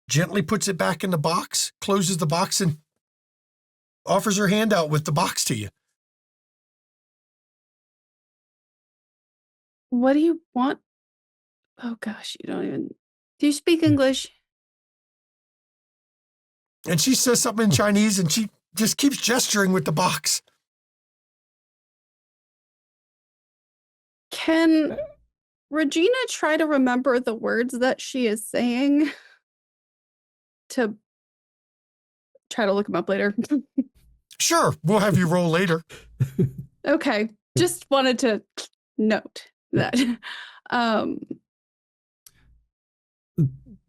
gently puts it back in the box, closes the box, and offers her hand out with the box to you. What do you want? Oh gosh, you don't even. Do you speak English? And she says something in Chinese, and she just keeps gesturing with the box. Can Regina try to remember the words that she is saying to try to look them up later? Sure, we'll have you roll later. Okay, just wanted to note that.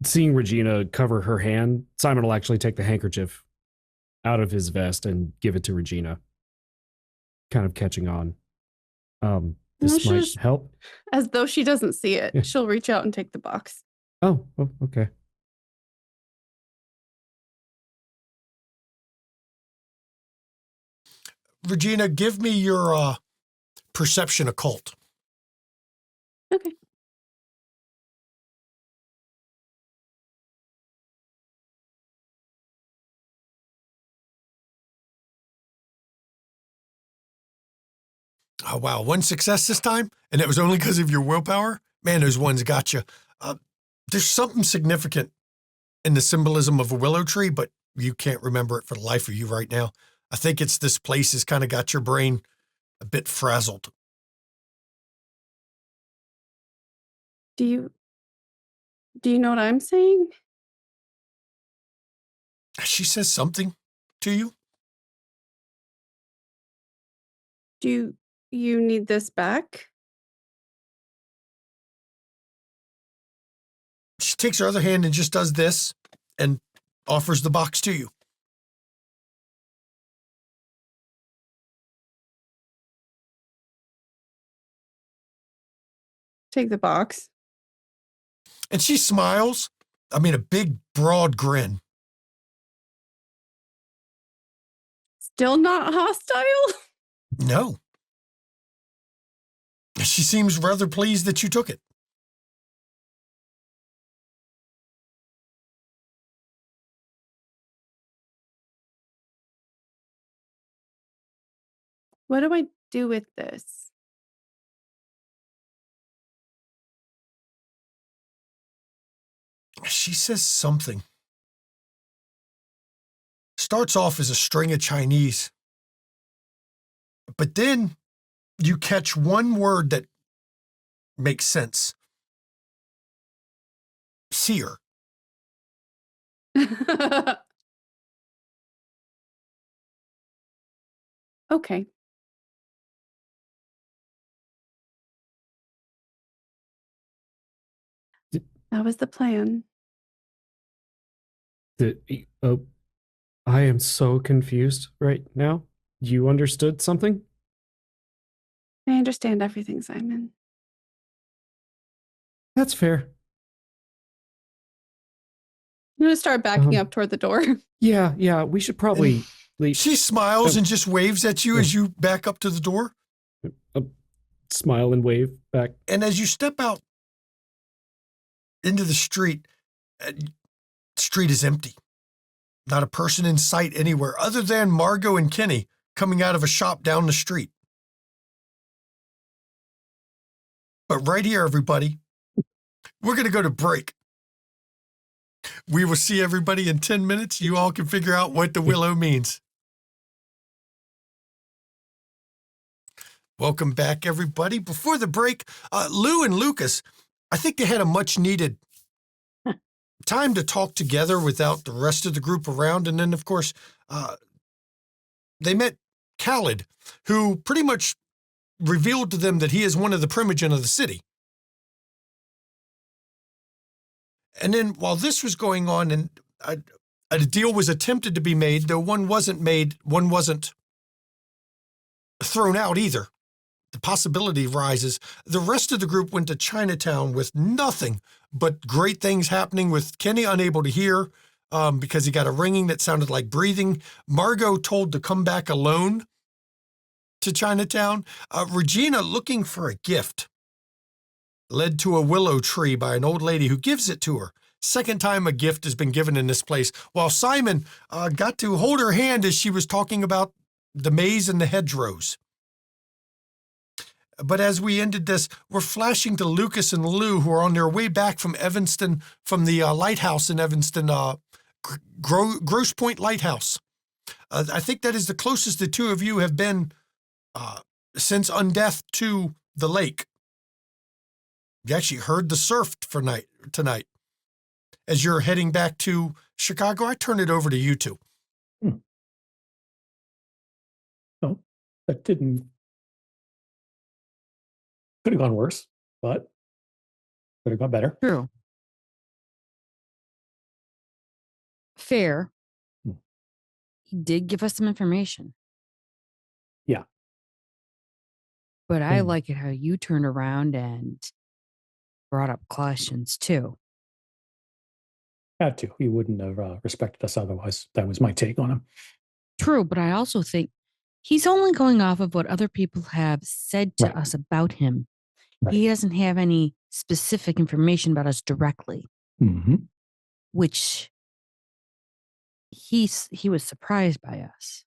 Seeing Regina cover her hand, Simon will actually take the handkerchief out of his vest and give it to Regina, kind of catching on. This No, might she's- help. As though she doesn't see it, Yeah. she'll reach out and take the box. Oh, okay. Regina, give me your perception occult. Okay. Oh, wow. One success this time, and it was only because of your willpower? Man, those ones got you. There's something significant in the symbolism of a willow tree, but you can't remember it for the life of you right now. I think it's this place has kind of got your brain a bit frazzled. Do you know what I'm saying? She says something to you. Do you need this back? She takes her other hand and just does this and offers the box to you. Take the box. And she smiles. I mean, a big, broad grin. Still not hostile? No. She seems rather pleased that you took it. What do I do with this? She says something. Starts off as a string of Chinese. But then you catch one word that makes sense. Seer. Okay. That was the plan. I am so confused right now. You understood something? I understand everything, Simon. That's fair. I'm going to start backing up toward the door. Yeah, we should probably leave. She smiles and just waves at you as you back up to the door. Smile and wave back. And as you step out into the street is empty. Not a person in sight anywhere other than Margot and Kenny coming out of a shop down the street. But right here, everybody, we're going to go to break. We will see everybody in 10 minutes. You all can figure out what the willow means. Welcome back, everybody. Before the break, Lou and Lucas, I think they had a much needed time to talk together without the rest of the group around. And then, of course, they met Khaled, who pretty much revealed to them that he is one of the primogen of the city. And then while this was going on, and a deal was attempted to be made, though one wasn't made, one wasn't thrown out either. The possibility rises. The rest of the group went to Chinatown with nothing but great things happening, with Kenny unable to hear because he got a ringing that sounded like breathing. Margot told to come back alone to Chinatown. Regina looking for a gift led to a willow tree by an old lady who gives it to her. Second time a gift has been given in this place, while Simon got to hold her hand as she was talking about the maze and the hedgerows. But as we ended this, we're flashing to Lucas and Lou, who are on their way back from Evanston, from the lighthouse in Evanston, Grosse Point Lighthouse. I think that is the closest the two of you have been since Undeath to the lake. You actually heard the surf tonight. As you're heading back to Chicago, I turn it over to you two. Oh, that didn't. Could have gone worse, but could have gone better. True. Fair. He did give us some information. Yeah. But I like it how you turned around and brought up questions too. Had to. He wouldn't have respected us otherwise. That was my take on him. True, but I also think he's only going off of what other people have said to us about him. Right. He doesn't have any specific information about us directly, which he was surprised by us.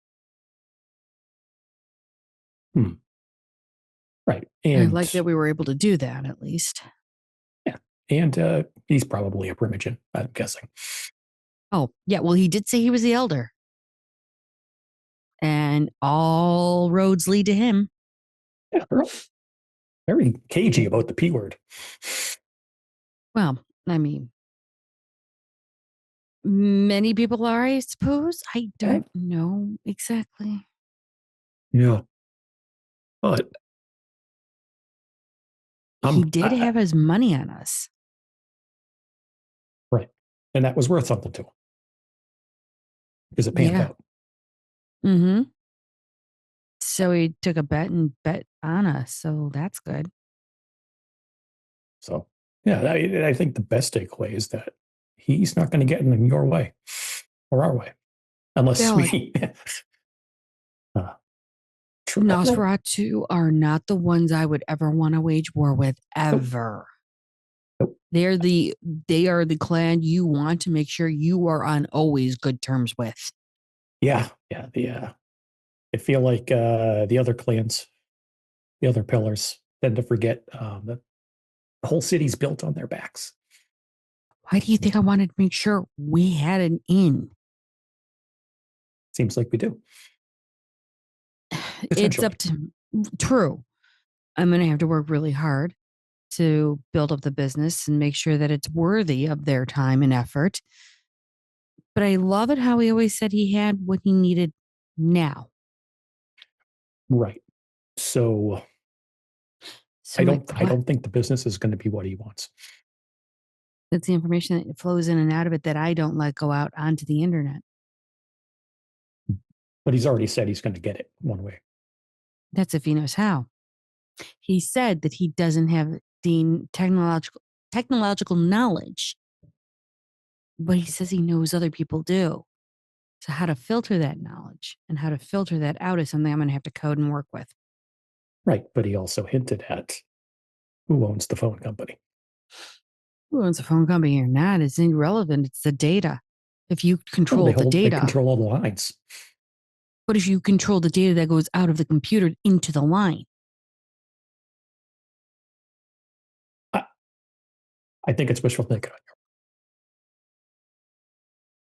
Right. And I like that we were able to do that, at least. Yeah. And he's probably a primogen, I'm guessing. Oh, yeah. Well, he did say he was the elder. And all roads lead to him. Yeah, they're all very cagey about the P word. Well, I mean, many people are, I suppose. I don't know exactly. Yeah. But he did have his money on us. Right. And that was worth something to him. Because it panned out. Mm-hmm. So he took a bet on us. So that's good. So, yeah, I think the best takeaway is that he's not going to get in your way or our way. Unless we... Nosferatu are not the ones I would ever want to wage war with, ever. Nope. They are the clan you want to make sure you are on always good terms with. Yeah. I feel like the other clans, the other pillars, tend to forget that the whole city's built on their backs. Why do you think I wanted to make sure we had an inn? Seems like we do. It's up to true. I'm going to have to work really hard to build up the business and make sure that it's worthy of their time and effort. But I love it how he always said he had what he needed now. Right. So I don't think the business is going to be what he wants. That's the information that flows in and out of it that I don't let go out onto the internet. But he's already said he's going to get it one way. That's if he knows how. He said that he doesn't have the technological knowledge, but he says he knows other people do. So how to filter that knowledge and how to filter that out is something I'm going to have to code and work with. Right. But he also hinted at who owns the phone company. Who owns the phone company or not is irrelevant. It's the data. If you control the data. They control all the lines. But if you control the data that goes out of the computer into the line. I think it's wishful thinking.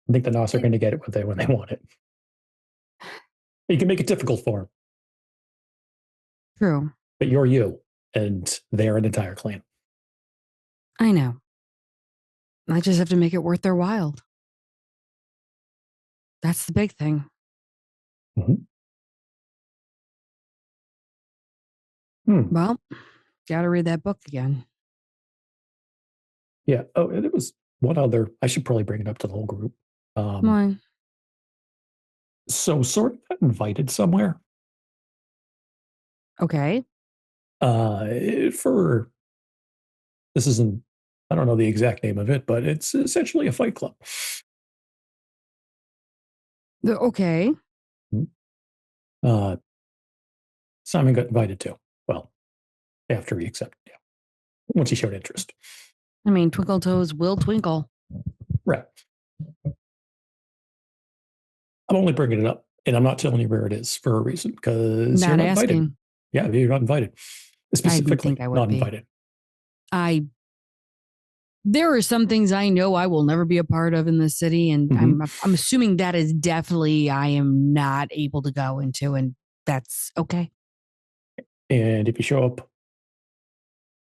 I think the NOS are going to get it when they want it. You can make it difficult for them. True. But you're you, and they're an entire clan. I know. I just have to make it worth their while. That's the big thing. Well, got to read that book again. Yeah. Oh, it was one other, I should probably bring it up to the whole group. Why? So sort of got invited somewhere Okay. for, this isn't, I don't know the exact name of it, but it's essentially a fight club. Okay. Simon got invited to. Well, after he accepted, yeah. Once he showed interest. I mean, twinkle toes will twinkle. Right. I'm only bringing it up, and I'm not telling you where it is for a reason, because you're Not not invited. asking. Yeah, you're not invited. Specifically, think I would not be. invited. There are some things I know I will never be a part of in the city, and I'm assuming that is definitely I am not able to go into, and that's okay. And if you show up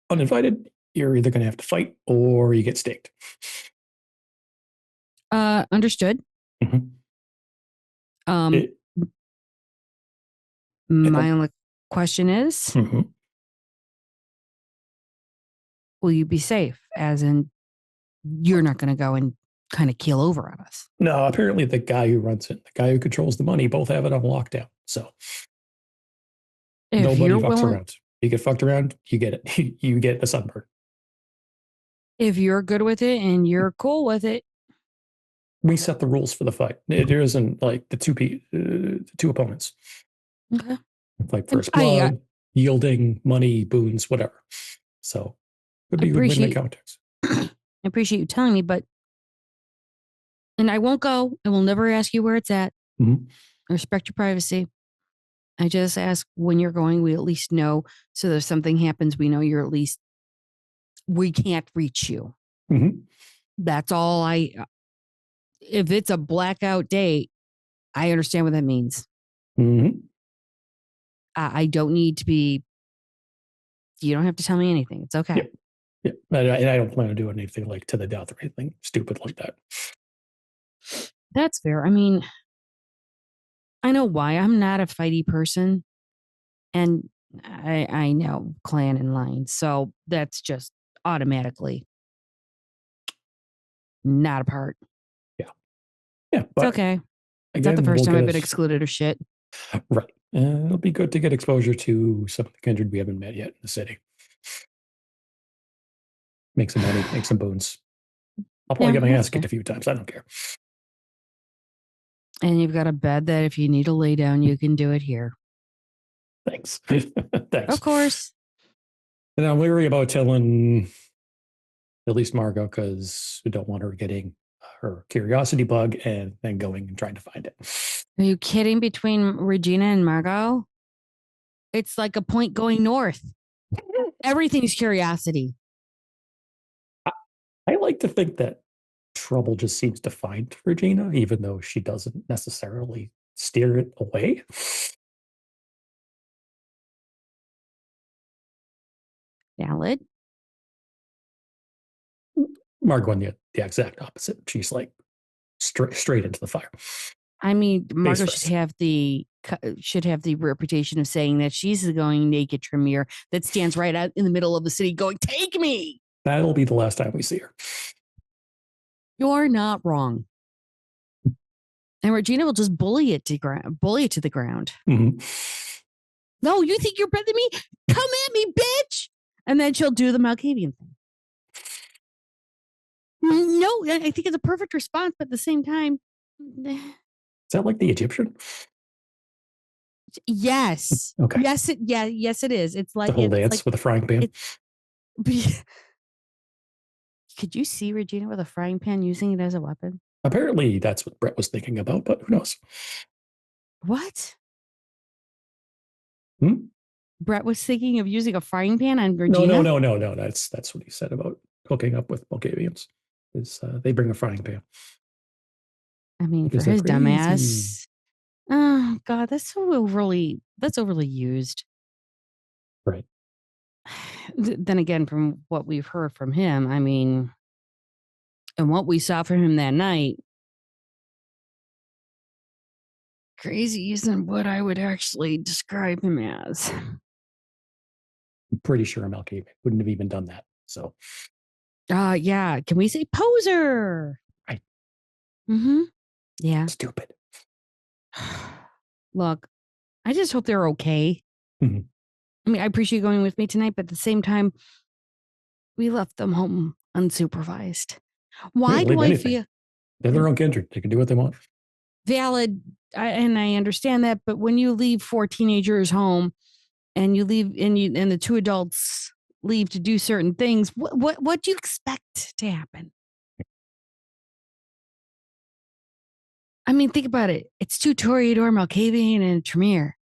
uninvited, you're either going to have to fight or you get staked. Understood. Mhm. My only question is, Mhm. will you be safe? As in, you're not going to go and kind of keel over on us. No, apparently the guy who runs it, the guy who controls the money, both have it on lockdown. So If nobody you're fucks willing, around. You get fucked around, you get it. You get a sunburn. if you're good with it and you're cool with it, We set the rules for the fight. There isn't like the two opponents. okay. Like first blood, yielding, money, boons, whatever. So could be a win-win in context. I appreciate you telling me, and I won't go. I will never ask you where it's at. Mhm. I respect your privacy. I just ask when you're going, we at least know. So if something happens, we know you're at least, we can't reach you. Mhm. That's all if it's a blackout date, I understand what that means. Mhm. I don't need to be, you don't have to tell me anything. It's okay. Yep. Yeah. And I don't plan on doing anything like to the death or anything stupid like that. That's fair. I mean, I know why. I'm not a fighty person. And I know clan and line. So that's just automatically not a part. Yeah. Yeah. It's But okay. It's again, not the first we'll time get I've been excluded or shit. Right. It'll be good to get exposure to some of the kindred we haven't met yet in the city. Make some money, make some boons. I'll probably get my ass kicked a few times. I don't care. And you've got a bed that if you need to lay down, you can do it here. Thanks. Thanks. Of course. And I'm leery about telling at least Margot because we don't want her getting her curiosity bug and then going and trying to find it. Are you kidding? Between Regina and Margot, it's like a point going north. Everything's curiosity. I like to think that trouble just seems to find Regina, even though she doesn't necessarily steer it away. Valid. Margot on the exact opposite. She's like straight into the fire. I mean, Margot first. should have the reputation of saying that she's the going naked Tremere that stands right out in the middle of the city going, "Take me." That'll be the last time we see her. You're not wrong. And Regina will just bully it to the ground. Mm-hmm. No, you think you're better than me? Come at me, bitch. And then she'll do the Malkavian thing. No, I think it's a perfect response, but at the same time. Is that like the Egyptian? Yes. Okay. Yes, it is. It's like the whole it's dance like, with a frying pan. Could you see Regina with a frying pan using it as a weapon? Apparently, that's what Brett was thinking about, but who knows? What? Hmm? Brett was thinking of using a frying pan on Regina? No. That's what he said about hooking up with Bulgavians. Is they bring a frying pan. I mean, Because for his they're dumbass. Oh God, that's overly used. Right. Then again, from what we've heard from him, I mean, and what we saw from him that night, crazy isn't what I would actually describe him as. I'm pretty sure Malkavian wouldn't have even done that. So Yeah. Can we say poser? Right. Mm-hmm. Yeah. Stupid. Look, I just hope they're okay. Mhm. I mean, I appreciate you going with me tonight, but at the same time, we left them home unsupervised. Why Leave do I anything. feel They're their own kindred. They can do what they want. valid? And I understand that, but when you leave 4 teenagers home and you leave and the 2 adults leave to do certain things, what do you expect to happen? I mean, think about it. It's 2 Toreador, Malkavian, and Tremere.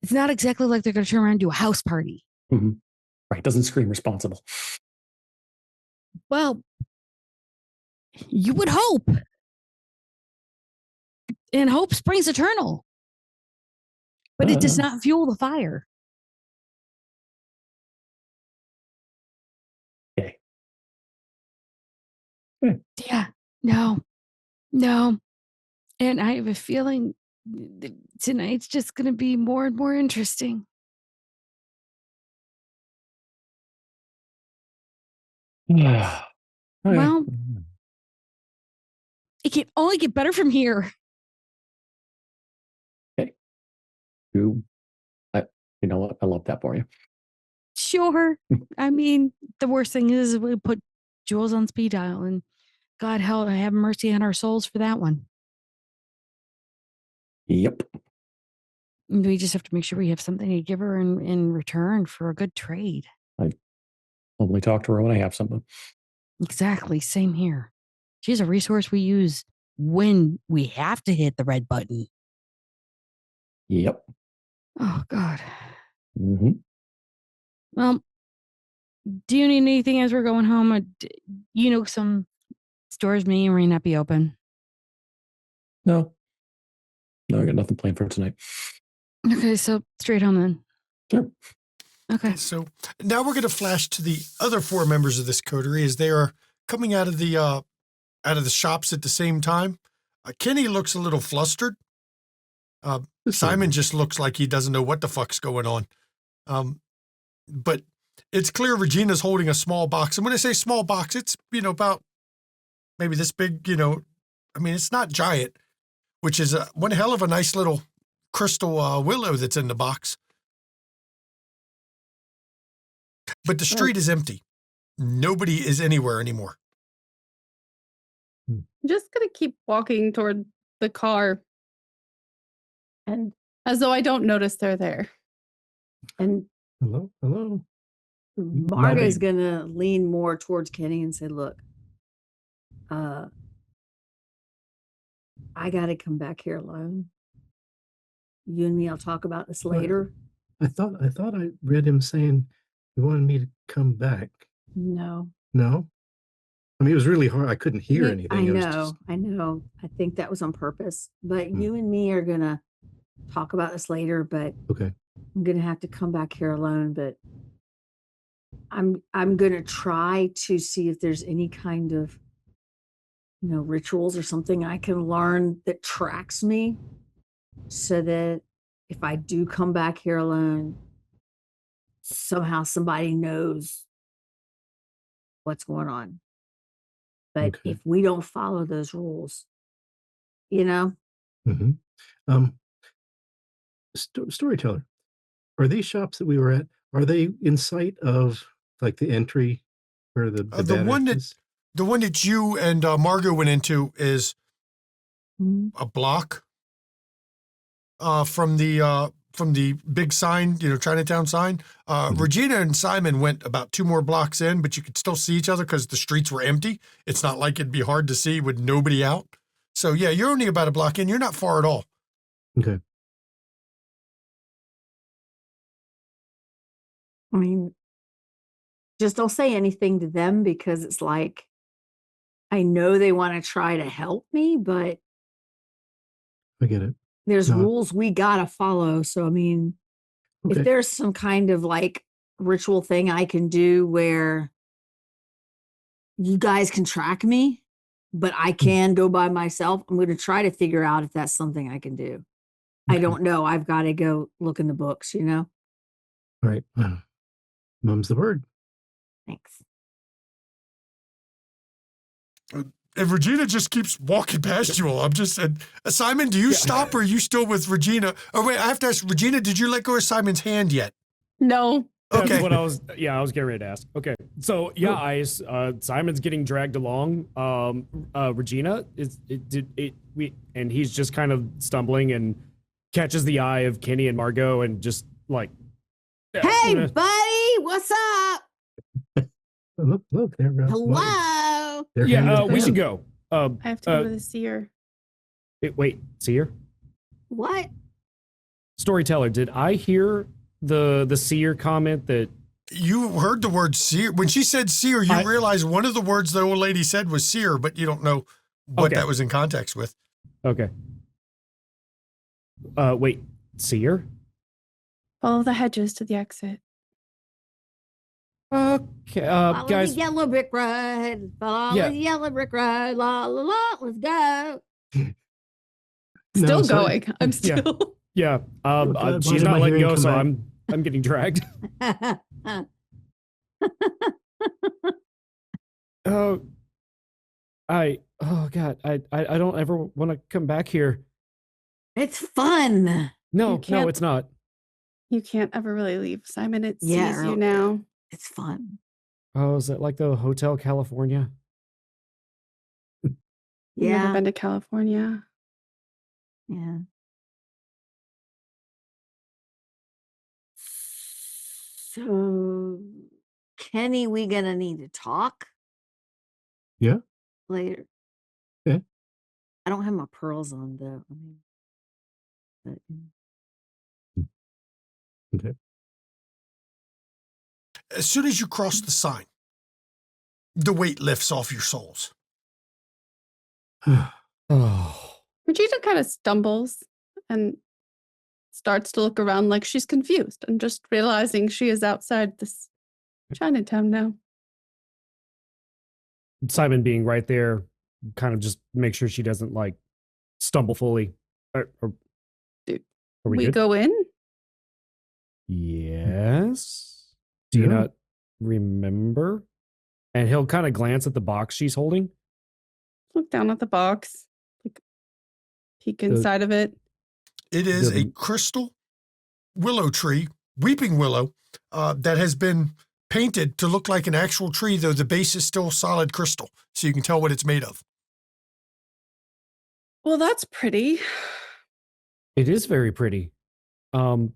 It's not exactly like they're going to turn around and do a house party. Mhm. Right. Doesn't scream responsible. Well, you would hope. And hope springs eternal. But it does not fuel the fire. Okay. Yeah. No. And I have a feeling tonight's just going to be more and more interesting. Okay. Well, it can only get better from here. You know what? I love that for you. Sure. I mean, the worst thing is we put Jules on speed dial, and God help, have mercy on our souls for that one. Yep. We just have to make sure we have something to give her in return for a good trade. Only talk to her when I have something. Exactly. Same here. She's a resource we use when we have to hit the red button. Yep. Oh, God. Mm-hmm. Well, do you need anything as we're going home? Some stores may or may not be open. No, I got nothing planned for tonight. Okay, so straight home then. Sure. Okay. So now we're going to flash to the other 4 members of this coterie as they are coming out of the shops at the same time. Kenny looks a little flustered. Simon just looks like he doesn't know what the fuck's going on. But it's clear Regina's holding a small box. And when I say small box, it's, about maybe this big, it's not giant, which is one hell of a nice little crystal willow that's in the box. But the street is empty. Nobody is anywhere anymore. I'm just going to keep walking toward the car. And as though I don't notice they're there. And Hello? Marga's going to lean more towards Kenny and say, look, I got to come back here alone. You and me, I'll talk about this later. I thought I read him saying he wanted me to come back. No. No? I mean, it was really hard. I couldn't hear anything. I know. I think that was on purpose. But you and me are going to talk about this later, but Okay. I'm going to have to come back here alone. But I'm going to try to see if there's any kind of, rituals or something I can learn that tracks me so that if I do come back here alone, somehow somebody knows what's going on. But Okay. if we don't follow those rules, Mm-hmm. Storyteller, are these shops that we were at, are they in sight of like the entry where the one that you and Margot went into is a block from the big sign, Chinatown sign. Regina and Simon went about 2 more blocks in, but you could still see each other because the streets were empty. It's not like it'd be hard to see with nobody out. So yeah, you're only about a block in. You're not far at all. Okay. I mean, just don't say anything to them because it's like, I know they want to try to help me, but I get it. there's rules we got to follow. So, I mean, Okay. if there's some kind of like ritual thing I can do where you guys can track me, but I can go by myself, I'm going to try to figure out if that's something I can do. I Okay. don't know. I've got to go look in the books, All right. Mum's the word. Thanks. And Regina just keeps walking past you all. I'm just, Simon, do you stop or are you still with Regina? Oh, wait, I have to ask, Regina, did you let go of Simon's hand yet? No. That's Okay. what I was getting ready to ask. Okay. So yeah, Simon's getting dragged along. Regina and he's just kind of stumbling and catches the eye of Kenny and Margot and just like, Hey, buddy, what's up? Look, they're Hello. we should go. I have to go to the seer. Wait, seer? What? Storyteller, did I hear the seer comment that You heard the word seer. When she said seer, you realized one of the words the old lady said was seer, but you don't know what that was in context with. Okay. Wait, seer? Follow the hedges to the exit. Okay, Follow guys. the yellow brick road. Follow the yellow brick road. La la la. Let's go. Still sorry. going. I'm still. Yeah. God, She's why not am I letting hearing go, so come I'm getting dragged. Oh God, I don't ever want to come back here. It's fun. No, can't- it's not. You can't ever really leave. Simon, it Yeah, sees you now. It's fun. Oh, is it like the Hotel California? You've Yeah. never been to California. Yeah. So, Kenny, we gonna need to talk? Yeah. Later. Okay. I don't have my pearls on though. Okay. As soon as you cross the sign, the weight lifts off your souls. Oh. Regina kind of stumbles and starts to look around like she's confused and just realizing she is outside this Chinatown now. Simon being right there, kind of just make sure she doesn't like stumble fully. Dude, are we good? go in? Yes. Do you Yeah. not remember? And he'll kind of glance at the box she's holding. Look down at the box. Like, peek inside of it. It is a The- crystal willow tree, weeping willow, that has been painted to look like an actual tree, though the base is still solid crystal, so you can tell what it's made of. Well, that's pretty. It is very pretty. Do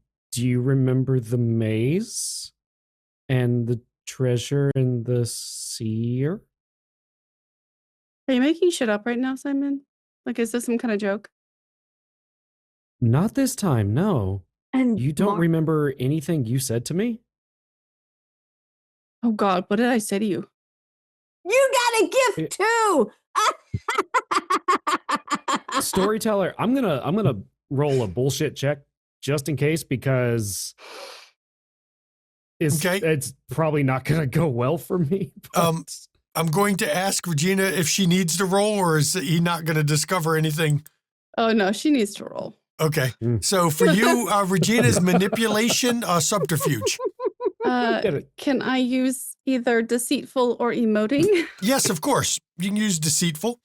you remember the maze and the treasure and the seer? Are you making shit up right now, Simon? Like, is this some kind of joke? Not this time, no. And You don't remember anything you said to me? Oh God, what did I say to you? You got a gift too. Storyteller, I'm gonna roll a bullshit check just in case, because it's probably not gonna go well for me. but- I'm going to ask Regina if she needs to roll, or is he not going to discover anything? Oh no, she needs to roll. Okay. So for you, Regina's manipulation, subterfuge. Can I use either deceitful or emoting? Yes, of course. You can use deceitful.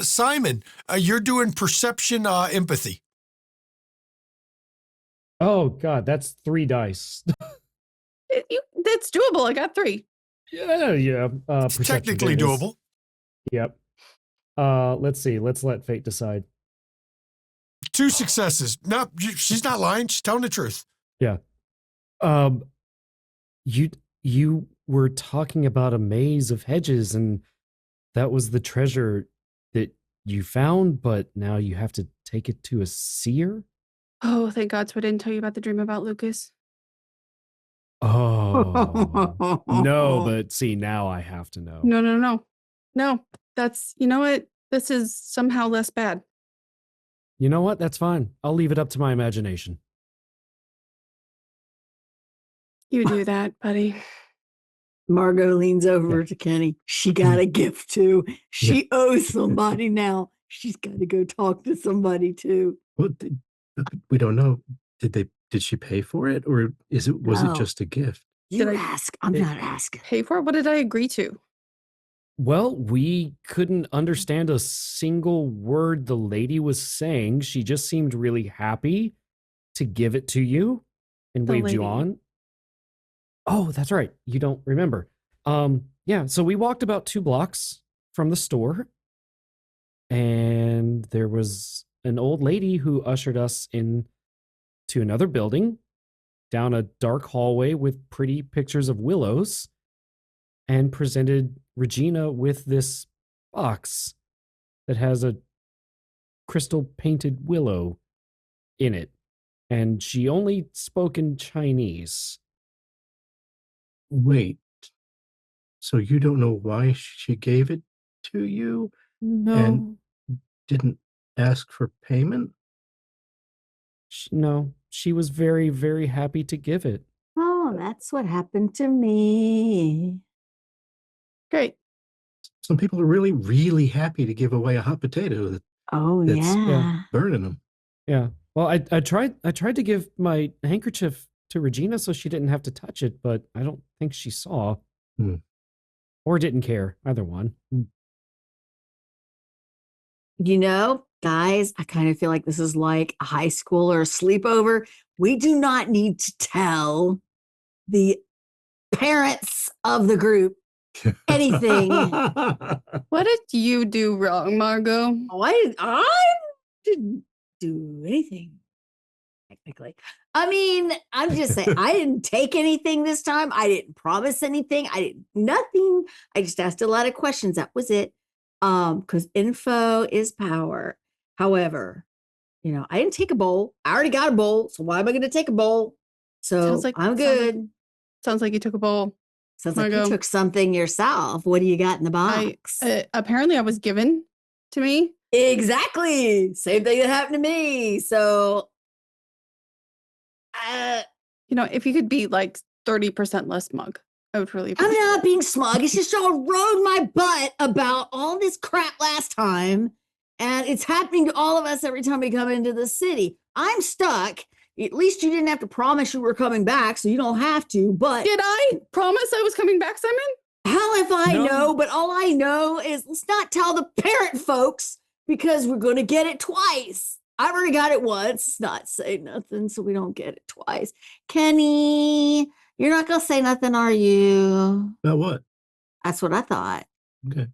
Simon, you're doing perception, empathy. Oh God, that's 3 dice. That's doable. I got 3. Yeah. It's Perception technically it is. doable. Yep. Let's see. Let's let fate decide. 2 successes. No, she's not lying. She's telling the truth. Yeah. You were talking about a maze of hedges, and that was the treasure that you found, but now you have to take it to a seer? Oh, thank God. So I didn't tell you about the dream about Lucas. Oh. No, but see, now I have to know. No, that's, you know what? This is somehow less bad. You know what? That's fine. I'll leave it up to my imagination. You do that, buddy. Margot leans over to Kenny. She got a gift too. She owes somebody now. She's got to go talk to somebody too. Well, we don't know. Did she pay for it, or was it No. just a gift? You ask. I'm not asking. Pay for it? What did I agree to? Well, we couldn't understand a single word the lady was saying. She just seemed really happy to give it to you and The waved you lady. on. Oh, that's right. You don't remember. Yeah, so we walked about 2 blocks from the store, and there was an old lady who ushered us in to another building down a dark hallway with pretty pictures of willows and presented Regina with this box that has a crystal painted willow in it. And she only spoke in Chinese. Wait. So you don't know why she gave it to you No, and didn't ask for payment? no, she was very, very happy to give it. Oh, that's what happened to me. Great. Some people are really, really happy to give away a hot potato Oh, that's yeah. burning them. Yeah. Well, I tried to give my handkerchief to Regina so she didn't have to touch it, but I don't think she saw. Hmm. Or didn't care. Either one. You know, guys, I kind of feel like this is like a high school or a sleepover. We do not need to tell the parents of the group anything. What did you do wrong, Margot? Oh, I didn't do anything, technically. I mean, I'm just saying, I didn't take anything this time. I didn't promise anything. I did nothing. I just asked a lot of questions. That was it. Because info is power. However, you know, I didn't take a bowl. I already got a bowl. So why am I going to take a bowl? So I'm good. Sounds like you took a bowl. Sounds like you Margot. took something yourself. What do you got in the box? Apparently I was given to me. Exactly. Same thing that happened to me. So, You know, if you could be like 30% less smug, I would really appreciate I'm not being smug. It's just y'all rode my butt about all this crap last time. And it's happening to all of us every time we come into the city. I'm stuck. At least you didn't have to promise you were coming back, so you don't have to. But Did I promise I was coming back, Simon? hell if I No. know, but all I know is let's not tell the parent folks because we're going to get it twice. I've already got it once. Not say nothing so we don't get it twice. Kenny, you're not going to say nothing, are you? About what? That's what I thought. Okay.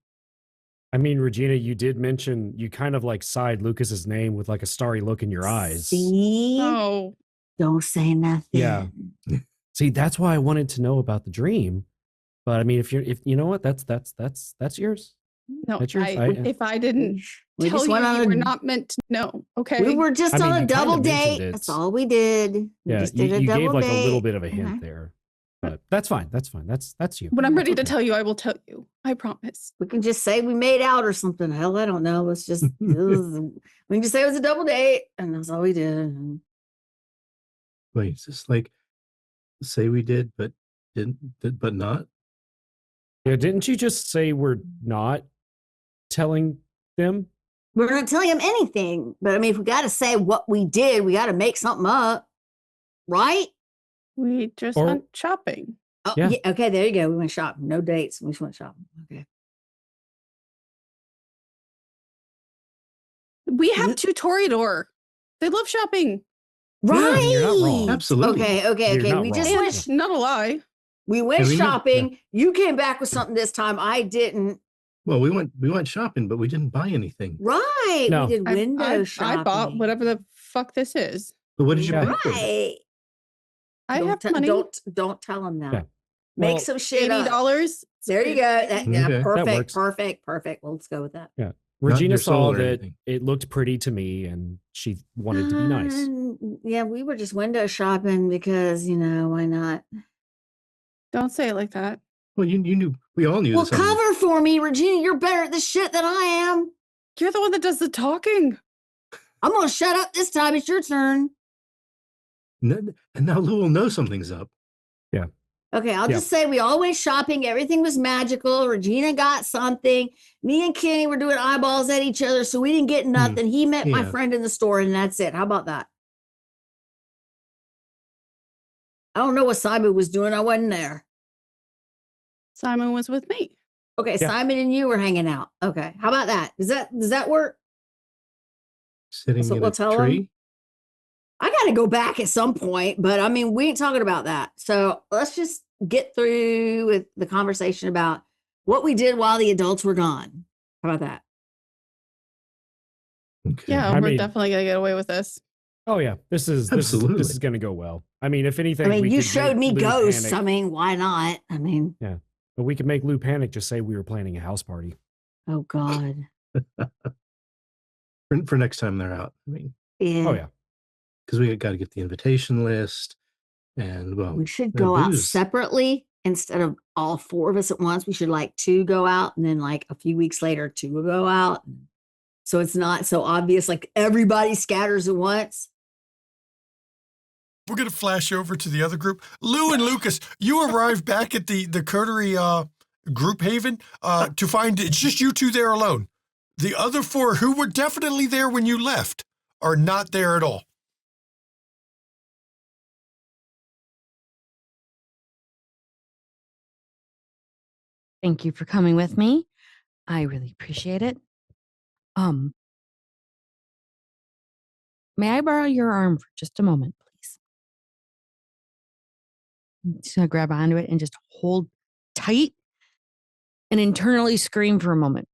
I mean, Regina, you did mention you kind of like sighed Lucas's name with like a starry look in your eyes. See? Oh, Don't say nothing. Yeah. See, that's why I wanted to know about the dream. But I mean, if you know what, that's yours. no. That's yours. If I didn't We tell just you, went on you a- were not meant to know. Okay. We were just I mean, on a you kinda double mentioned date. it. That's all we did. We Yeah, just did a you double gave like date. a little bit of a hint Okay. there. But that's fine. That's fine. That's you. When I'm ready to Okay. tell you, I will tell you. I promise. We can just say we made out or something. Hell, I don't know. Let's just we can just say it was a double date, and that's all we did. Wait, is this like say we did, but but not? Yeah, didn't you just say we're not telling them? We're not telling him anything, but I mean, if we got to say what we did, we got to make something up, right? We just Or- went shopping. Oh, Yeah. yeah. Okay, there you go. We went shopping. No dates. We just went shopping. Okay. We have two Toreador. They love shopping. Right. you're not wrong. Absolutely. Okay. You're not We wrong. just And went. not a lie. We went Yeah, we knew- shopping. You came back with something this time. I didn't. Well, we went shopping, but we didn't buy anything. Right. No. We did window shopping. I bought whatever the fuck this is. But what did you Yeah. pay for it? Right. I Don't have te- money. Don't tell them that. Yeah. Make Well, some shit up. $80. There you go. Okay. That works. Perfect. Well, let's go with that. Regina your saw soul or that anything. it looked pretty to me, and she wanted to be nice. Yeah, we were just window shopping because why not? Don't say it like that. Well, you knew. We all knew. Well, that something- cover for me, Regina. You're better at this shit than I am. You're the one that does the talking. I'm gonna shut up this time. It's your turn. And now Lou will know something's up. Okay, I'll Yeah. just say we all went shopping. Everything was magical. Regina got something. Me and Kenny were doing eyeballs at each other, so we didn't get nothing. He met my Yeah. friend in the store, and that's it. How about that? I don't know what Simon was doing. I wasn't there. Simon was with me. Okay, Yeah. Simon and you were hanging out. Okay, how about that? Does that work? Sitting That's what in we'll a tell 'em? tree. I got to go back at some point, but I mean, we ain't talking about that. So let's just get through with the conversation about what we did while the adults were gone. How about that? Okay. Yeah, I we're mean- definitely gonna get away with this. Oh yeah, this is Absolutely. going to go well. I mean, if anything, I mean, we you could showed make me Lou ghosts. panic. I mean, why not? I mean, But we could make Lou panic. Just say we were planning a house party. oh God. For next time they're out. I mean, Yeah. Oh yeah. because we got to get the invitation list, and well, We should the go out booze. separately instead of all 4 of us at once. We should like 2 go out and then like a few weeks later 2 will go out. So it's not so obvious, like everybody scatters at once. We're going to flash over to the other group. Lou and Lucas, you arrived back at the Coterie group haven to find it's just you 2 there alone. The other 4 who were definitely there when you left are not there at all. Thank you for coming with me. I really appreciate it. May I borrow your arm for just a moment, please? I'm just gonna grab onto it and just hold tight and internally scream for a moment.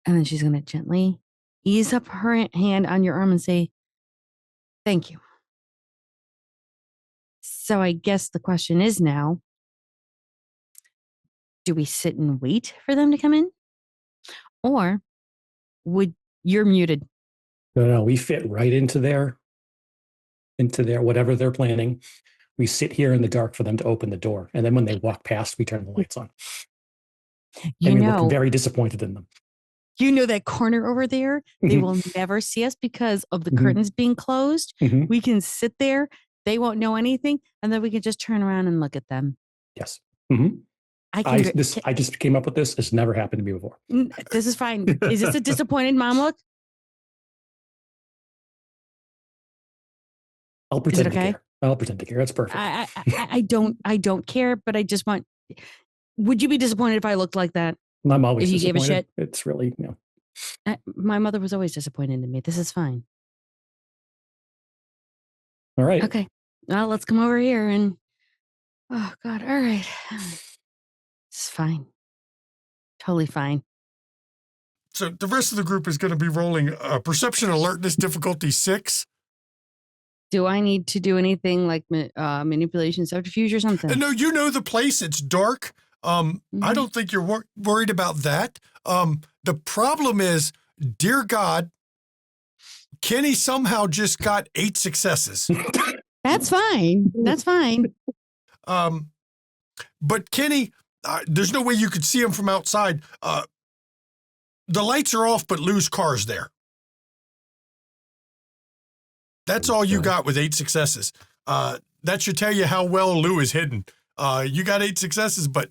And then she's gonna gently ease up her hand on your arm and say, "Thank you." So I guess the question is now, do we sit and wait for them to come in? Or you're muted. No, we fit right into their whatever they're planning. We sit here in the dark for them to open the door. And then when they walk past, we turn the lights on. You And we know, look very disappointed in them. you know that corner over there, they will never see us because of the curtains being closed. Mhm. We can sit there, they won't know anything, and then we can just turn around and look at them. Yes. Mhm. I I can just came up with this. It's never happened to me before. this is fine. Is this a disappointed mom look? I'll pretend okay? to care. I'll pretend to care. That's perfect. I don't care, but I just want. Would you be disappointed if I looked like that? I'm always if you gave a disappointed. shit? It's really, My mother was always disappointed in me. This is fine. all right. Okay. Well, let's come over here and. Oh God! All right. It's fine. Totally fine. So the rest of the group is going to be rolling perception alertness difficulty 6. Do I need to do anything like manipulation, subterfuge, or something? And no, you know the place. It's dark. I don't think you're worried about that. The problem is, dear God, Kenny somehow just got 8 successes. That's fine. That's fine. But Kenny, there's no way you could see him from outside. The lights are off, but Lou's car's there. That's all you got with 8 successes. That should tell you how well Lou is hidden. You got 8 successes, but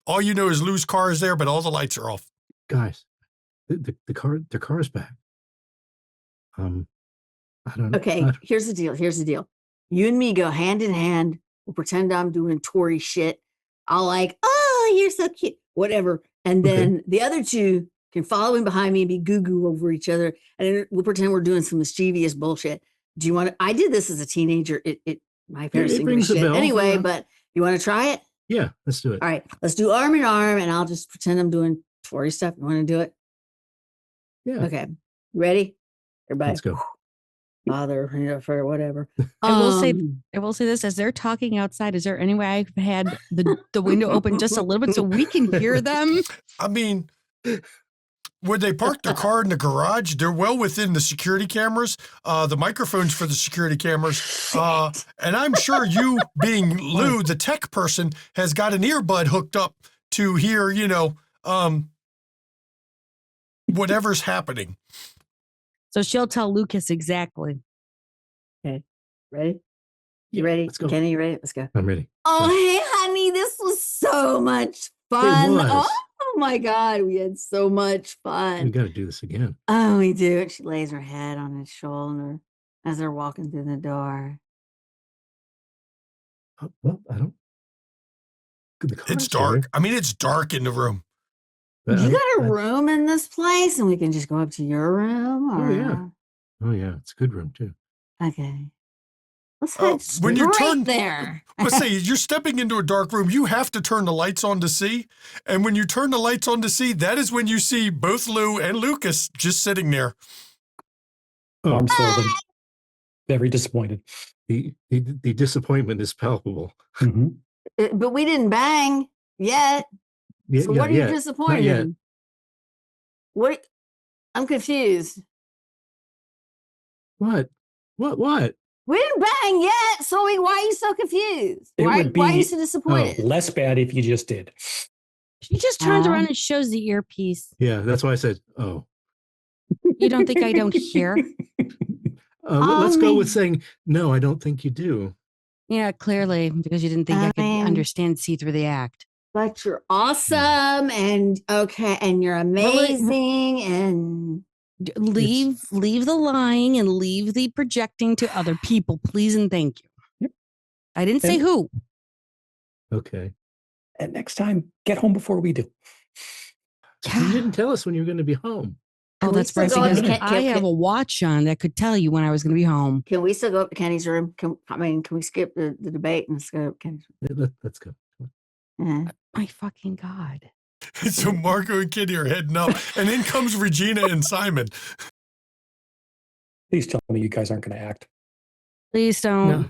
all you know is Lou's car is there, but all the lights are off. Guys, the car's back. I don't know. Okay, here's the deal. You and me go hand in hand. We'll pretend I'm doing Tory shit. I'll like, oh, you're so cute, whatever. And then the other 2 can follow in behind me and be goo-goo over each other. And then we'll pretend we're doing some mischievous bullshit. Do you want to? I did this as a teenager. My parents didn't give a rings a shit bell, anyway, yeah. but you want to try it? Yeah, let's do it. All right, let's do arm in arm, and I'll just pretend I'm doing Tory stuff. You want to do it? Yeah. Okay. Ready? Everybody. Let's go. Father, for whatever. I will say this: as they're talking outside, is there any way I've had the window open just a little bit so we can hear them? I mean, when they parked their car in the garage, they're well within the security cameras, the microphones for the security cameras. And I'm sure you, being Lou, the tech person, has got an earbud hooked up to hear, whatever's happening. So she'll tell Lucas exactly. Okay. Ready? You Yeah, ready? let's go. Kenny, you ready? Let's go. I'm ready. Oh, hey, honey, this was so much fun. was. Oh my God, we had so much We fun. got to do this again. Oh, we do. She lays her head on his shoulder as they're walking through the door. Well, I don't The It's cars, dark. Jerry. I mean, it's dark in the room. But You got a I- room in this place, and we can just go up to your room. Oh, Or, yeah. Oh, yeah. It's a good room, too. Okay. Let's Oh, head when you straight turn- there. Let's say you're stepping into a dark room, you have to turn the lights on to see. And when you turn the lights on to see, that is when you see both Lou and Lucas just sitting there. Oh, Arms folded. Very disappointed. the disappointment is palpable. Mhm. But we didn't bang yet. Yeah, So yeah, what are you yeah. disappointed Not yet. in? What? I'm confused. What? What? We didn't bang yet. So why are you so confused? It Why would are you be- so disappointed? Less bad if you just did. She just turns Uh, around and shows the earpiece. Yeah, that's why I said, oh. You don't think I don't hear? Let's go with mean- saying, no, I don't think you do. Yeah, clearly, because you didn't think I could mean- see through the act. But you're awesome and okay, and you're amazing, and Leave the lying and leave the projecting to other people, please and thank you. Yep. I didn't say And- who. Okay. And next time, get home before we do. You didn't tell us when you were going to be home. Oh, Can we that's still right. go up Because to Ken- I have a watch on that could tell you when I was going to be home. can we still go up to Kenny's room? Can we skip the debate and let's go up to Kenny's Let's go. room? My fucking God. So Marco and Kitty are heading up. And then comes Regina and Simon. Please tell me you guys aren't going to act. Please don't. No.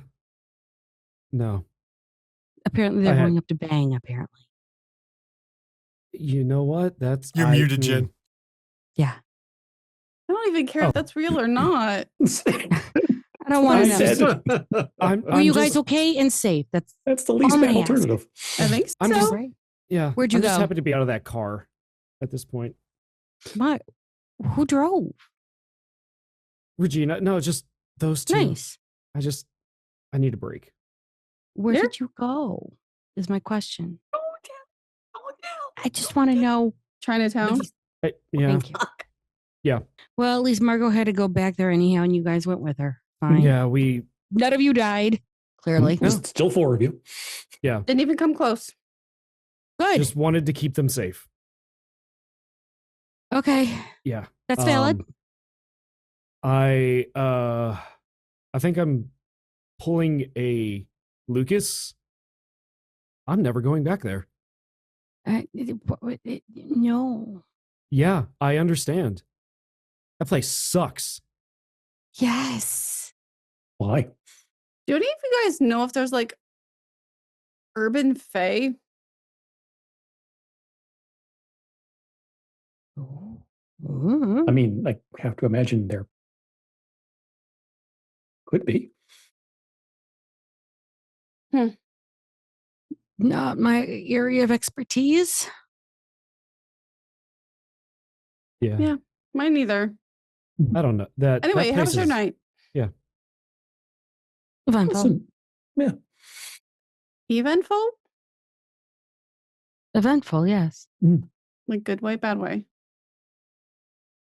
No. Apparently, they're I had- going up to bang, apparently. You know what? That's You're muted, Jen. Yeah. I don't even care Oh. if that's real or not. I don't want I to know. said. I'm Were you guys just, okay and safe? That's That's the least I'm bad gonna ask. alternative. I think I'm so. just- right. yeah. Where'd you I'm just go? happy to be out of that car at this point. Who drove? Regina, no, just those two. Nice. I need a break. Where There- did you go? Is my question. I just want to know. Chinatown. Yeah. Thank you. Yeah. Well, at least Margot had to go back there anyhow, and you guys went with her. Fine. Yeah, we None of you died. Clearly. There's still 4 of you. Didn't even come close. Good. just wanted to keep them safe. Okay. Yeah. That's valid. I think I'm pulling a Lucas. I'm never going back there. No. Yeah, I understand. That place sucks. Yes. Why? Do any of you guys know if there's like urban fae? Ooh. I mean, I have to imagine there could be. Not my area of expertise. Yeah. Yeah. Mine neither. I don't know. That Anyway, that how place was your is- night? Eventful. Listen, Eventful? Eventful, yes. Like good way, bad way.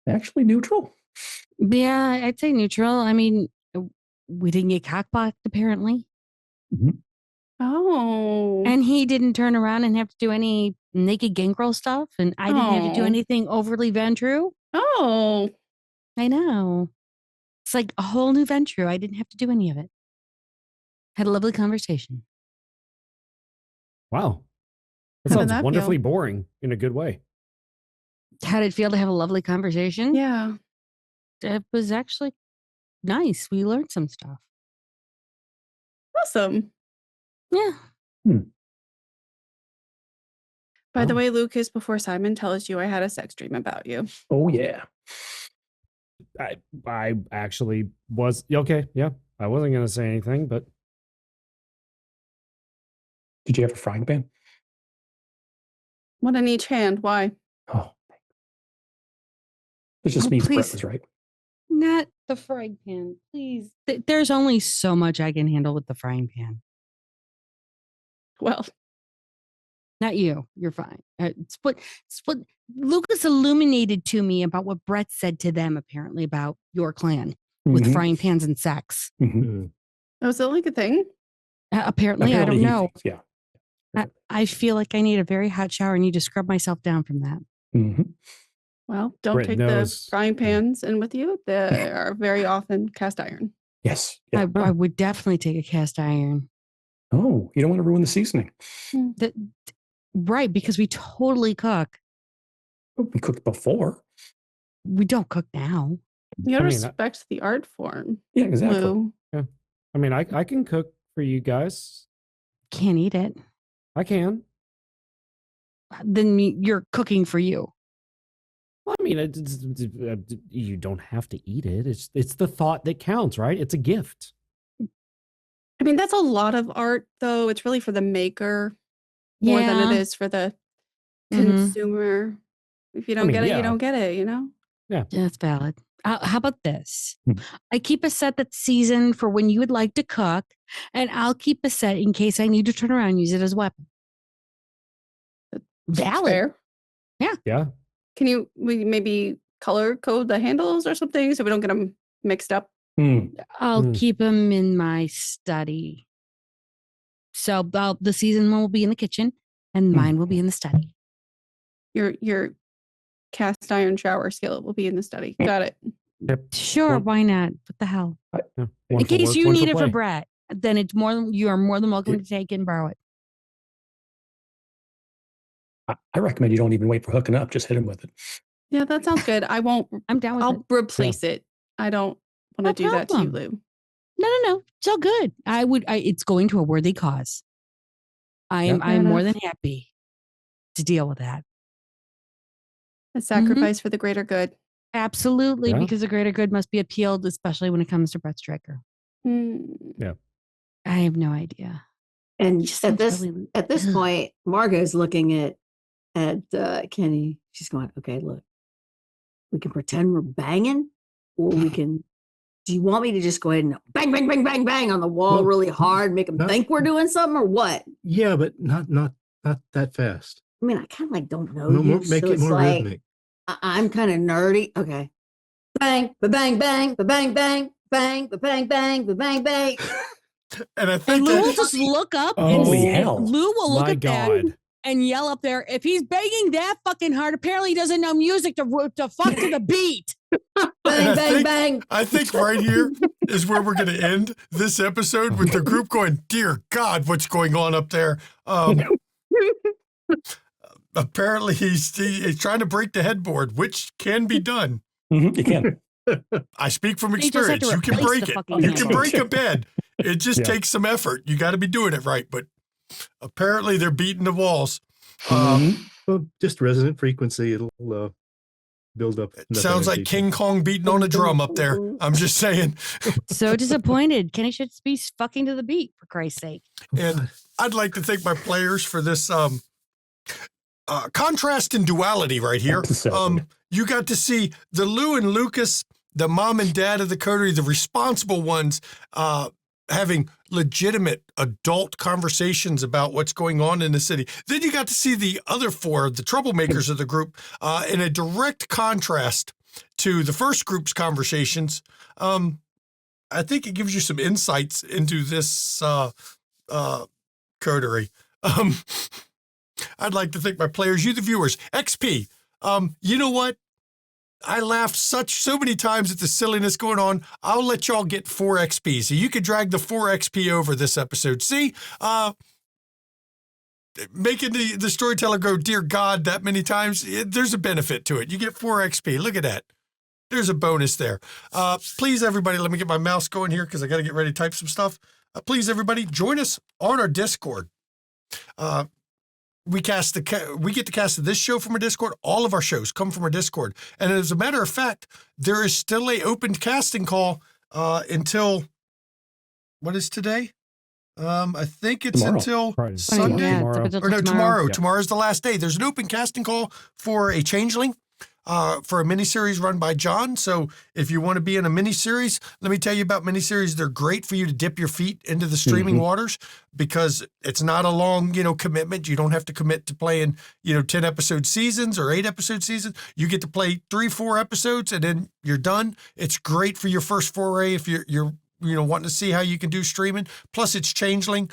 actually neutral. Yeah, I'd say neutral. I mean, we didn't get cockblocked, apparently. Oh. And he didn't turn around and have to do any naked gangrel stuff. And I didn't have to do Oh. anything overly Ventru. Oh. I know. It's like a whole new Ventru. I didn't have to do any of it. Had a lovely conversation. Wow. That How did sounds that feel? wonderfully boring in a good way. How did it feel to have a lovely conversation? Yeah. It was actually nice. We learned some stuff. Awesome. Yeah. By the Oh. way, Lucas, before Simon tells you I had a sex dream about you. Oh yeah. I actually was okay. Yeah. I wasn't going to say anything, but Did you have a frying pan? One in each hand. Why? Oh. This just Oh, means Brett please. was right. Not the frying pan, please. There's only so much I can handle with the frying pan. Well, Not you. You're fine. It's what Lucas illuminated to me about what Brett said to them, apparently, about your clan with Mhm. frying pans and sex. Mhm. was it like a thing? Apparently, I don't Apparently he know. thinks, yeah. I feel like I need a very hot shower and need to scrub myself down from that. Hmm. Well, don't Red take nose. the frying pans in with you. They are very often cast iron. Yes. Yeah. I would definitely take a cast iron. Oh, you don't want to ruin the seasoning. Right, because we totally cook. We cooked before. We don't cook now. You gotta I mean, respect the art form. Yeah, exactly. Lou. I mean, I can cook for you guys. Can't eat it. I can. Then you're cooking for you. Well, I mean, you don't have to eat it. It's the thought that counts, right? It's a gift. I mean, that's a lot of art, though. It's really for the maker more than it is for the consumer. If you don't get it, you don't get it, you know? Yeah, that's valid. How about this? Hmm. I keep a set that's seasoned for when you would like to cook, and I'll keep a set in case I need to turn around and use it as a weapon. Valid. Fair. Yeah. Can we maybe color code the handles or something so we don't get them mixed up? I'll keep them in my study. So the seasoned one will be in the kitchen, and mine will be in the study. Your cast iron shower skillet will be in the study. Got it. Yep. Sure, why not? What the hell? Yeah. In case you need it for Brett, then you are more than welcome to take it and borrow it. I recommend you don't even wait for hooking up. Just hit him with it. Yeah, that sounds good. I won't. I'm down with it. I'll replace it. I don't want to do that to you, Lou. No. It's all good. It's going to a worthy cause. I'm more than happy to deal with that. A sacrifice for the greater good. Absolutely, because the greater good must be appealed, especially when it comes to Brett Stricker. Yeah. I have no idea. And at this point, Margot's looking at Kenny. She's going, okay, look, we can pretend we're banging, or we can. Do you want me to just go ahead and bang, bang, bang, bang, bang on the wall really hard, make them think we're doing something, or what? Yeah, but not that fast. I mean, I kind of like don't know No, you, make so it it's more like rhythmic. I'm kind of nerdy. Okay, bang, ba bang, bang, ba bang, bang, bang, ba bang, bang, ba bang, bang. And I And think Lou that will just look up Holy and hell. Lou will look My at that God. and yell up there, if he's banging that fucking hard, apparently he doesn't know music to fuck to the beat. Bang, bang, bang. I think right here is where we're going to end this episode with the group going, dear God, what's going on up there? Apparently he's trying to break the headboard, which can be done. You can. I speak from You just have experience. to You can replace break the it. fucking You can headboard. break a bed. It just takes some effort. You got to be doing it right. But apparently they're beating the walls. Well, just resonant frequency. It'll build up. It sounds like King Kong beating on a drum up there. I'm just saying. So disappointed. Kenny should be fucking to the beat, for Christ's sake. And I'd like to thank my players for this contrast and duality right here. You got to see the Lou and Lucas, the mom and dad of the coterie, the responsible ones, having legitimate adult conversations about what's going on in the city. Then you got to see the other four, the troublemakers of the group, in a direct contrast to the first group's conversations. I think it gives you some insights into this coterie. I'd like to thank my players, you the viewers. XP, you know what? I laughed so many times at the silliness going on. I'll let y'all get 4 XP. So you could drag the 4 XP over this episode. See, making the storyteller go, dear God, that many times, there's a benefit to it. You get 4 XP. Look at that. There's a bonus there. Please, everybody, let me get my mouse going here because I got to get ready to type some stuff. Please, everybody, join us on our Discord. We get to cast this show from our Discord. All of our shows come from our Discord. And as a matter of fact, there is still a open casting call until, what is today? I think it's Tomorrow. until Sunday. Yeah, Tomorrow. Yeah. Tomorrow's the last day. There's an open casting call for a Changeling. For a miniseries run by John. So if you want to be in a miniseries, let me tell you about miniseries. They're great for you to dip your feet into the streaming waters because it's not a long, commitment. You don't have to commit to playing, 10 episode seasons or 8 episode seasons. You get to play 3-4 episodes and then you're done. It's great for your first foray if you're wanting to see how you can do streaming. Plus it's Changeling.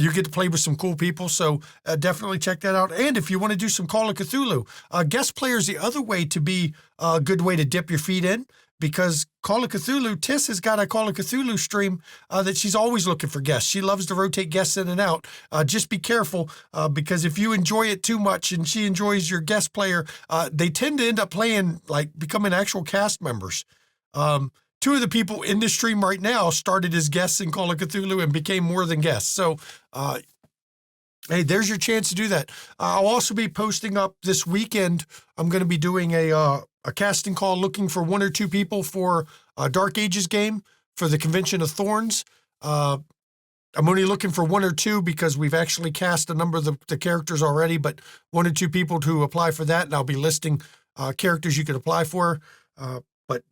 you get to play with some cool people. So definitely check that out. And if you want to do some Call of Cthulhu, guest players the other way to be a good way to dip your feet in, because Call of Cthulhu, Tiss has got a Call of Cthulhu stream that she's always looking for guests. She loves to rotate guests in and out. Just be careful because if you enjoy it too much and she enjoys your guest player, they tend to end up playing, like becoming actual cast members. Two of the people in the stream right now started as guests in Call of Cthulhu and became more than guests. So, hey, there's your chance to do that. I'll also be posting up this weekend. I'm going to be doing a casting call looking for 1 or 2 people for a Dark Ages game for the Convention of Thorns. I'm only looking for 1 or 2 because we've actually cast a number of the characters already, but 1 or 2 people to apply for that. And I'll be listing characters you could apply for. But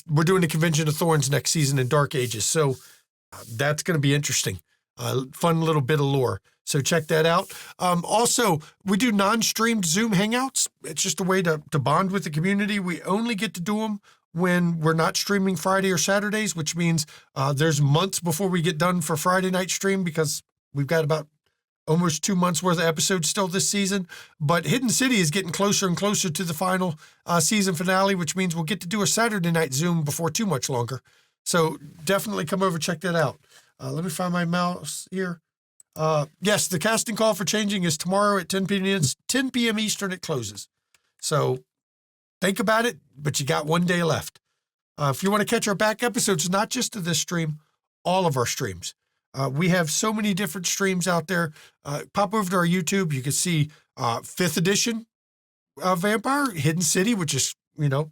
we're doing the Convention of Thorns next season in Dark Ages. So that's going to be interesting. Fun little bit of lore. So check that out. Also, we do non-streamed Zoom Hangouts. It's just a way to bond with the community. We only get to do them when we're not streaming Friday or Saturdays, which means there's months before we get done for Friday night stream because we've got about almost 2 months worth of episodes still this season. But Hidden City is getting closer and closer to the final season finale, which means we'll get to do a Saturday night Zoom before too much longer. So definitely come over, check that out. Let me find my mouse here. Yes, the casting call for Changing is tomorrow at 10 p.m. Eastern. It closes. So think about it, but you got 1 day left. If you want to catch our back episodes, not just of this stream, all of our streams. We have so many different streams out there. Pop over to our YouTube. You can see 5th edition Vampire, Hidden City, which is,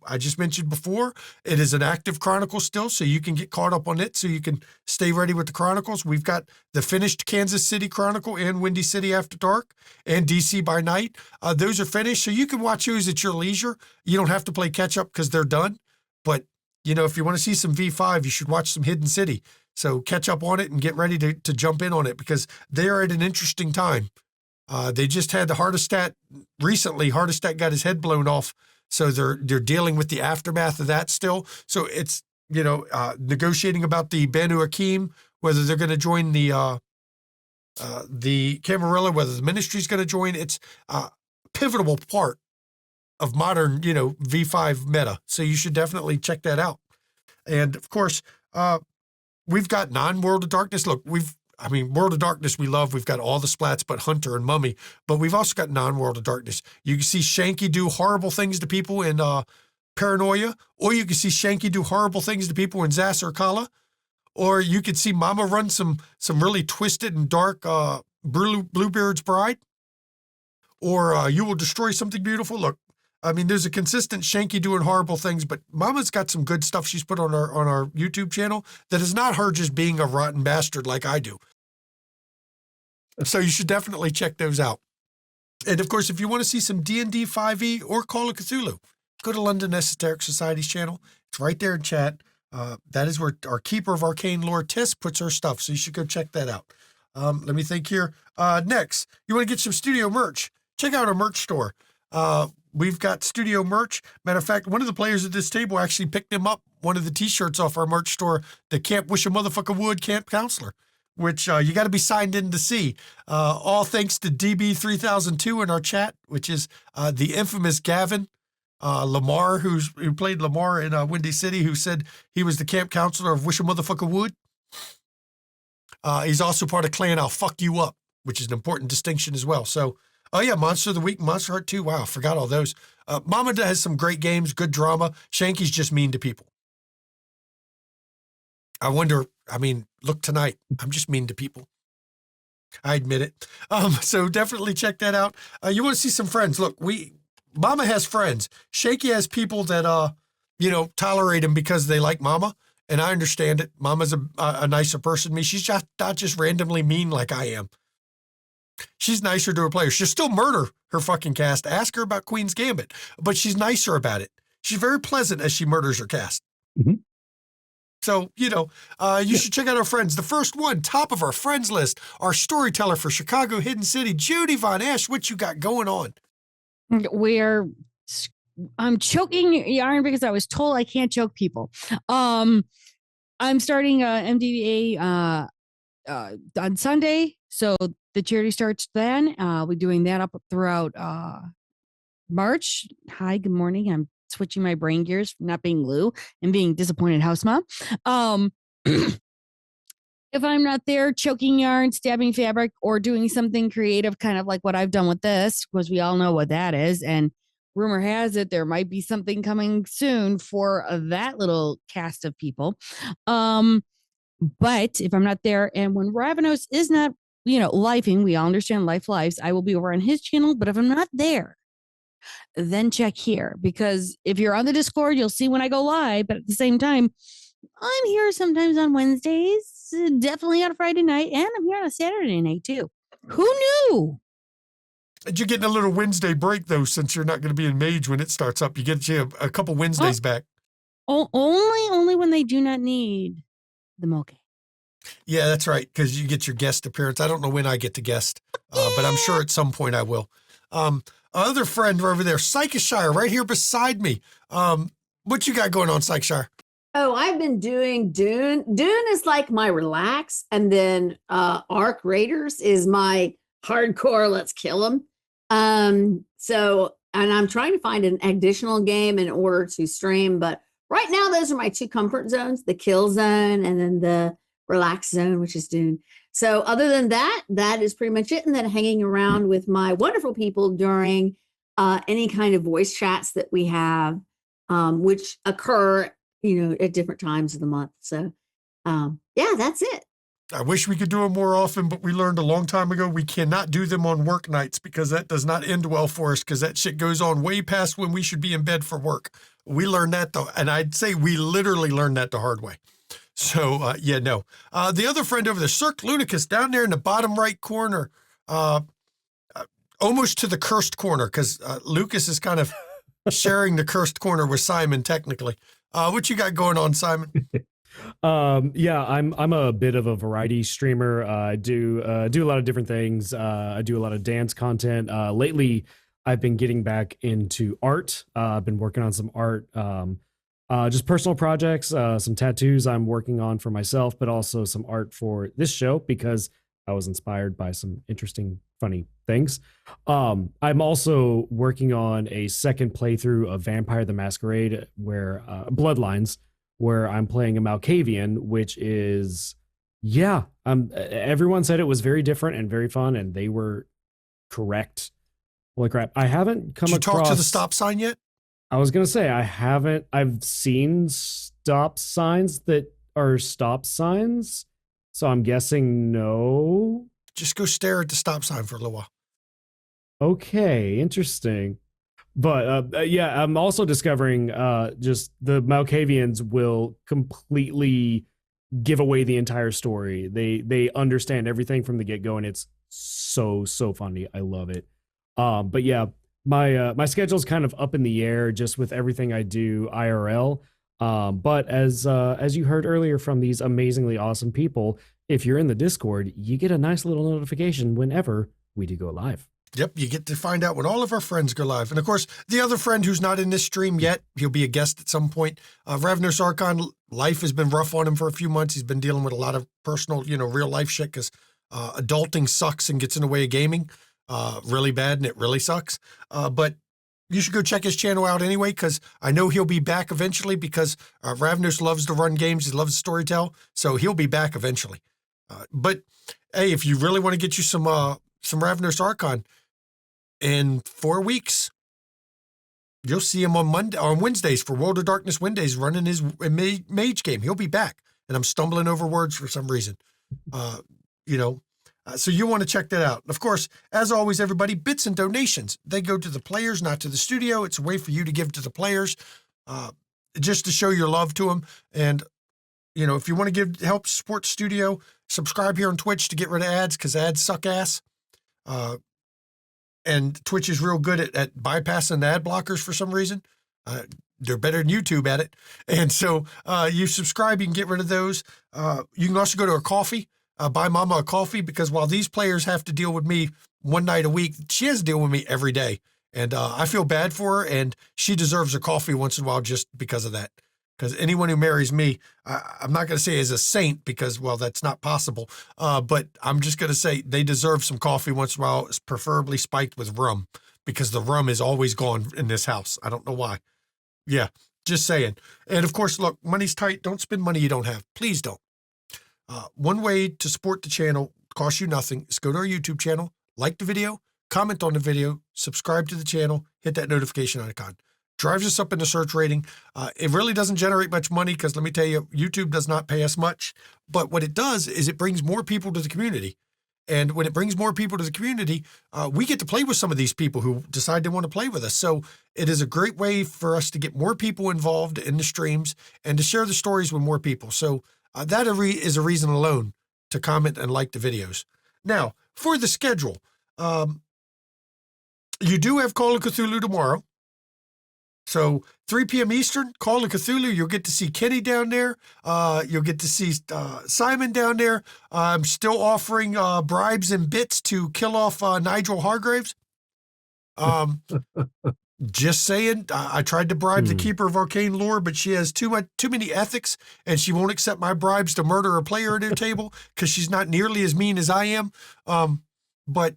I just mentioned before. It is an active chronicle still, so you can get caught up on it so you can stay ready with the chronicles. We've got the finished Kansas City Chronicle and Windy City After Dark and DC by Night. Those are finished, so you can watch those at your leisure. You don't have to play catch up because they're done. But, if you want to see some V5, you should watch some Hidden City. So catch up on it and get ready to jump in on it because they are at an interesting time. They just had the Hardestat recently. Hardestat got his head blown off. So they're dealing with the aftermath of that still. So it's, negotiating about the Banu Hakim, whether they're going to join the Camarilla, whether the ministry's going to join. It's a pivotal part of modern, V5 meta. So you should definitely check that out. And of course, we've got non-World of Darkness. Look, World of Darkness we love. We've got all the splats but Hunter and Mummy. But we've also got non-World of Darkness. You can see Shanky do horrible things to people in Paranoia. Or you can see Shanky do horrible things to people in Zas or Kala. Or you could see Mama run some really twisted and dark Bluebeard's Bride. Or You Will Destroy Something Beautiful. Look, there's a consistent Shanky doing horrible things, but Mama's got some good stuff she's put on our YouTube channel that is not her just being a rotten bastard like I do. So you should definitely check those out. And of course, if you want to see some D&D 5e or Call of Cthulhu, go to London Esoteric Society's channel. It's right there in chat. That is where our Keeper of Arcane Lore, Tiss, puts her stuff. So you should go check that out. Let me think here. Next, you want to get some studio merch. Check out our merch store. We've got studio merch. Matter of fact, one of the players at this table actually picked him up one of the t-shirts off our merch store, the Camp Wish a Motherfucker Would Camp Counselor, which you got to be signed in to see. All thanks to DB3002 in our chat, which is the infamous Gavin Lamar, who played Lamar in Windy City, who said he was the Camp Counselor of Wish a Motherfucker Would. He's also part of Clan I'll Fuck You Up, which is an important distinction as well. So, oh yeah, Monster of the Week, Monster Heart 2. Wow, forgot all those. Mama has some great games, good drama. Shanky's just mean to people. I wonder, look tonight, I'm just mean to people. I admit it. So definitely check that out. You want to see some friends. Look, Mama has friends. Shanky has people that, tolerate him because they like Mama. And I understand it. Mama's a nicer person than me. She's just not just randomly mean like I am. She's nicer to her players. She'll still murder her fucking cast. Ask her about Queen's Gambit, but she's nicer about it. She's very pleasant as she murders her cast. Mm-hmm. So, you should check out our friends. The first one, top of our friends list, our storyteller for Chicago Hidden City, Judy Von Ash. What you got going on? I'm choking yarn because I was told I can't choke people. I'm starting MDVA on Sunday. So the charity starts then. We're doing that up throughout March. Hi, good morning. I'm switching my brain gears from not being Lou and being disappointed house mom. If I'm not there choking yarn, stabbing fabric, or doing something creative, kind of like what I've done with this, because we all know what that is. And rumor has it there might be something coming soon for that little cast of people. But if I'm not there, and when Ravenos is not, lifing, we all understand life lives, I will be over on his channel. But if I'm not there, then check here, because if you're on the Discord, you'll see when I go live. But at the same time, I'm here sometimes on Wednesdays, definitely on a Friday night, and I'm here on a Saturday night too. Who knew? And you're getting a little Wednesday break, though, since you're not going to be in Mage when it starts up. You get you a couple Wednesdays back. Only when they do not need the mocha. Yeah, that's right, because you get your guest appearance. I don't know when I get to guest, but I'm sure at some point I will. Other friend over there, Psychishire, right here beside me. What you got going on, Psychishire? Oh, I've been doing Dune. Dune is like my relax, and then Arc Raiders is my hardcore. Let's kill them. And I'm trying to find an additional game in order to stream. But right now, those are my two comfort zones: the kill zone and then the relax zone, which is Dune. So other than that, that is pretty much it. And then hanging around with my wonderful people during any kind of voice chats that we have, which occur at different times of the month. So, yeah, that's it. I wish we could do them more often, but we learned a long time ago we cannot do them on work nights because that does not end well for us, because that shit goes on way past when we should be in bed for work. We learned that, though, and I'd say we literally learned that the hard way. So, no. The other friend over there, Cirque Lunicus, down there in the bottom right corner, almost to the cursed corner, because Lucas is kind of sharing the cursed corner with Simon, technically. What you got going on, Simon? Yeah, I'm a bit of a variety streamer. I do a lot of different things. I do a lot of dance content. Lately, I've been getting back into art. I've been working on some art, just personal projects, some tattoos I'm working on for myself, but also some art for this show because I was inspired by some interesting, funny things. I'm also working on a second playthrough of Vampire the Masquerade, where Bloodlines, where I'm playing a Malkavian, which is, everyone said it was very different and very fun, and they were correct. Holy crap. I haven't come Did you across... talk to the stop sign yet? I was going to say, I've seen stop signs that are stop signs, so I'm guessing no. Just go stare at the stop sign for a little while. Okay, interesting. But I'm also discovering just the Malkavians will completely give away the entire story. They understand everything from the get-go, and it's so funny. I love it. But yeah, my schedule's kind of up in the air just with everything I do IRL. But as you heard earlier from these amazingly awesome people, if you're in the Discord, you get a nice little notification whenever we do go live. Yep, you get to find out when all of our friends go live. And of course, the other friend who's not in this stream yet, he'll be a guest at some point. Ravenous Archon, life has been rough on him for a few months. He's been dealing with a lot of personal, real life shit because adulting sucks and gets in the way of gaming really bad, and it really sucks. But you should go check his channel out anyway, because I know he'll be back eventually, because Ravenous loves to run games. He loves to storytell, so he'll be back eventually. But hey, if you really want to get you some Ravenous Archon, in 4 weeks, you'll see him on Wednesdays for World of Darkness Wednesdays running his mage game. He'll be back. And I'm stumbling over words for some reason. So you want to check that out. Of course, as always, everybody, bits and donations, they go to the players, not to the studio. It's a way for you to give to the players, just to show your love to them. And, if you want to help support the studio, subscribe here on Twitch to get rid of ads, because ads suck ass. And Twitch is real good at bypassing the ad blockers for some reason. They're better than YouTube at it. And so you subscribe, you can get rid of those. You can also go to a KoFi, buy Mama a coffee, because while these players have to deal with me one night a week, she has to deal with me every day. And I feel bad for her, and she deserves a coffee once in a while just because of that. because anyone who marries me, I'm not going to say is a saint because, well, that's not possible. But I'm just going to say they deserve some coffee once in a while, preferably spiked with rum, because the rum is always gone in this house. I don't know why. Yeah, just saying. And of course, look, money's tight. Don't spend money you don't have. Please don't. One way to support the channel, costs you nothing, is go to our YouTube channel, like the video, comment on the video, subscribe to the channel, hit that notification icon. Drives us up in the search rating. It really doesn't generate much money because let me tell you, YouTube does not pay us much. But what it does is it brings more people to the community. And when it brings more people to the community, we get to play with some of these people who decide they want to play with us. So it is a great way for us to get more people involved in the streams and to share the stories with more people. So that is a reason alone to comment and like the videos. Now, for the schedule, you do have Call of Cthulhu tomorrow. So 3 p.m. Eastern, Call of Cthulhu. You'll get to see Kenny down there. You'll get to see Simon down there. I'm still offering bribes and bits to kill off Nigel Hargraves. Just saying, I tried to bribe the keeper of arcane lore, but she has too many ethics, and she won't accept my bribes to murder a player at her table because she's not nearly as mean as I am. But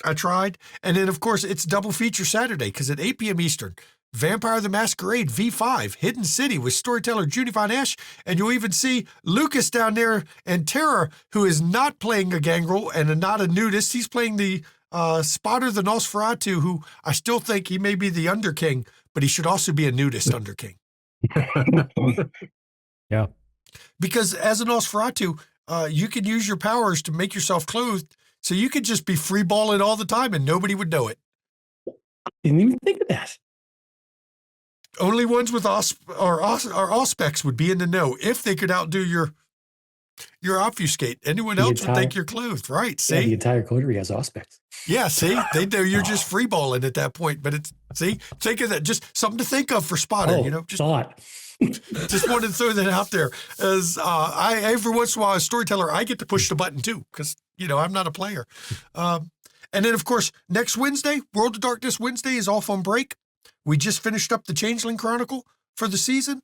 I tried. And then, of course, it's double feature Saturday because at 8 p.m. Eastern, Vampire the Masquerade V5, Hidden City with storyteller Judy Von Esch. And you'll even see Lucas down there and Tara, who is not playing a gangrel and not a nudist. He's playing the spotter, the Nosferatu, who I still think he may be the Underking, but he should also be a nudist Underking. Yeah. Because as a Nosferatu, you can use your powers to make yourself clothed, so you could just be free balling all the time and nobody would know it. Didn't even think of that. Only ones with auspex would be in the know if they could outdo your obfuscate. Anyone else would think you're clothed, right? See, yeah, the entire coterie has aspects. Yeah, see, they know you're just freeballing at that point. But it's think of that, just something to think of for spotter. Just thought. Just wanted to throw that out there. As I every once in a while, as storyteller, I get to push the button too because I'm not a player. And then of course next Wednesday, World of Darkness Wednesday is off on break. We just finished up the Changeling Chronicle for the season.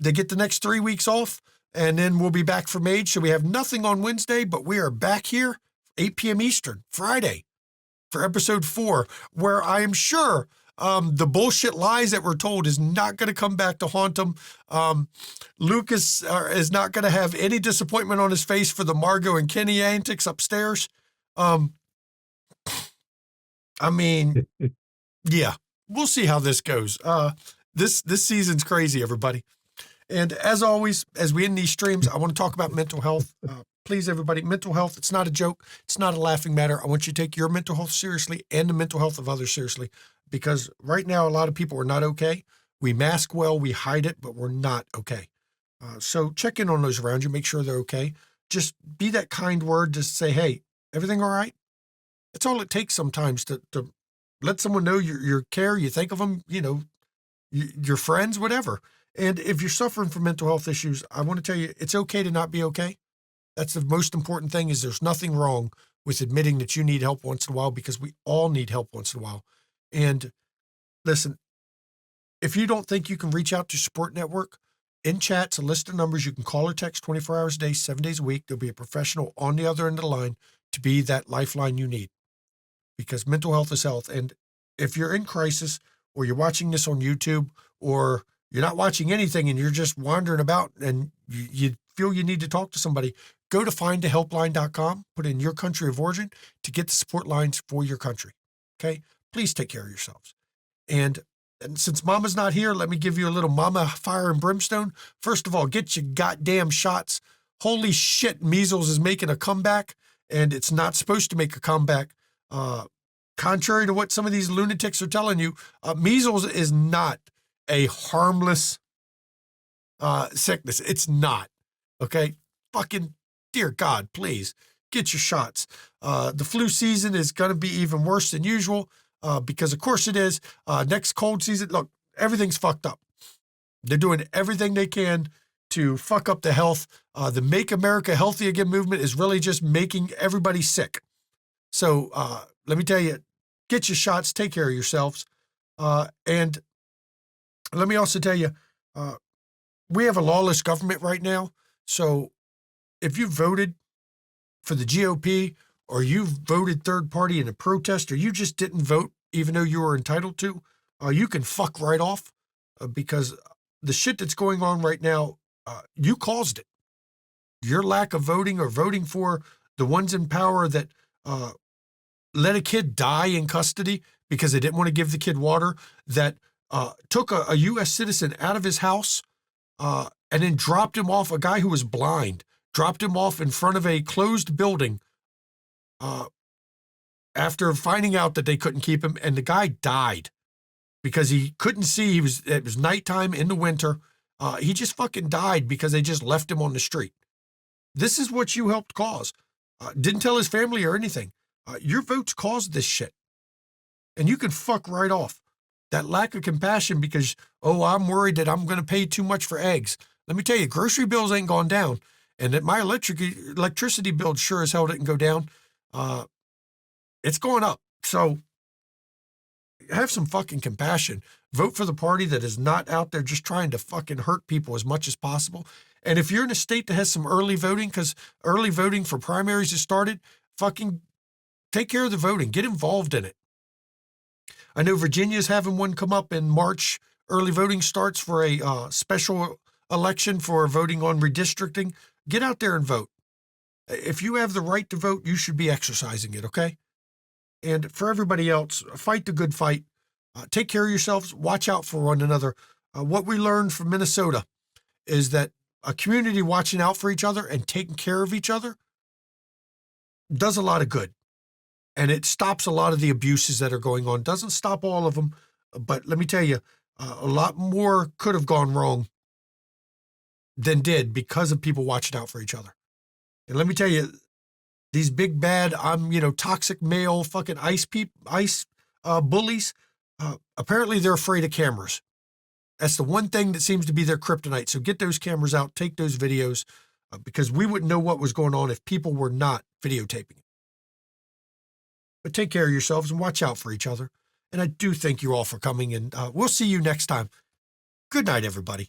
They get the next 3 weeks off, and then we'll be back for Mage. So we have nothing on Wednesday, but we are back here 8 p.m. Eastern, Friday, for episode 4, where I am sure the bullshit lies that were told is not going to come back to haunt them. Lucas is not going to have any disappointment on his face for the Margot and Kenny antics upstairs. I mean, yeah. We'll see how this goes. This season's crazy, everybody. And as always, as we end these streams, I want to talk about mental health. Please, everybody, mental health, it's not a joke. It's not a laughing matter. I want you to take your mental health seriously and the mental health of others seriously, because right now, a lot of people are not okay. We mask well, we hide it, but we're not okay. So check in on those around you, make sure they're okay. Just be that kind word, just say, hey, everything all right? That's all it takes sometimes to let someone know you care, you think of them, your friends, whatever. And if you're suffering from mental health issues, I want to tell you, it's okay to not be okay. That's the most important thing, is there's nothing wrong with admitting that you need help once in a while, because we all need help once in a while. And listen, if you don't think you can reach out to Support Network, in chat's a list of numbers you can call or text 24 hours a day, 7 days a week. There'll be a professional on the other end of the line to be that lifeline you need. Because mental health is health. And if you're in crisis, or you're watching this on YouTube, or you're not watching anything and you're just wandering about and you feel you need to talk to somebody, go to findahelpline.com, put in your country of origin to get the support lines for your country. Okay? Please take care of yourselves. And since Mama's not here, let me give you a little Mama fire and brimstone. First of all, get your goddamn shots. Holy shit, measles is making a comeback, and it's not supposed to make a comeback. Contrary to what some of these lunatics are telling you, measles is not a harmless sickness. It's not. Okay? Fucking, dear God, please get your shots. The flu season is going to be even worse than usual because, of course, it is. Next cold season, look, everything's fucked up. They're doing everything they can to fuck up the health. The Make America Healthy Again movement is really just making everybody sick. So let me tell you, get your shots, take care of yourselves. And let me also tell you, we have a lawless government right now. So if you voted for the GOP or you voted third party in a protest or you just didn't vote even though you were entitled to, you can fuck right off because the shit that's going on right now, you caused it. Your lack of voting or voting for the ones in power that let a kid die in custody because they didn't want to give the kid water, that took a U.S. citizen out of his house and then dropped him off, a guy who was blind, dropped him off in front of a closed building after finding out that they couldn't keep him, and the guy died because he couldn't see. It was nighttime in the winter. He just fucking died because they just left him on the street. This is what you helped cause. Didn't tell his family or anything. Your votes caused this shit. And you can fuck right off. That lack of compassion because, I'm worried that I'm going to pay too much for eggs. Let me tell you, grocery bills ain't gone down. And that my electricity bill sure as hell didn't go down. It's going up. So have some fucking compassion. Vote for the party that is not out there just trying to fucking hurt people as much as possible. And if you're in a state that has some early voting, because early voting for primaries has started, fucking take care of the voting. Get involved in it. I know Virginia's having one come up in March. Early voting starts for a special election for voting on redistricting. Get out there and vote. If you have the right to vote, you should be exercising it, okay? And for everybody else, fight the good fight. Take care of yourselves. Watch out for one another. What we learned from Minnesota is that a community watching out for each other and taking care of each other does a lot of good. And it stops a lot of the abuses that are going on. Doesn't stop all of them, but let me tell you, a lot more could have gone wrong than did because of people watching out for each other. And let me tell you, these big bad, toxic male fucking ice bullies, apparently they're afraid of cameras. That's the one thing that seems to be their kryptonite. So get those cameras out, take those videos, because we wouldn't know what was going on if people were not videotaping it. But take care of yourselves and watch out for each other. And I do thank you all for coming, and we'll see you next time. Good night, everybody.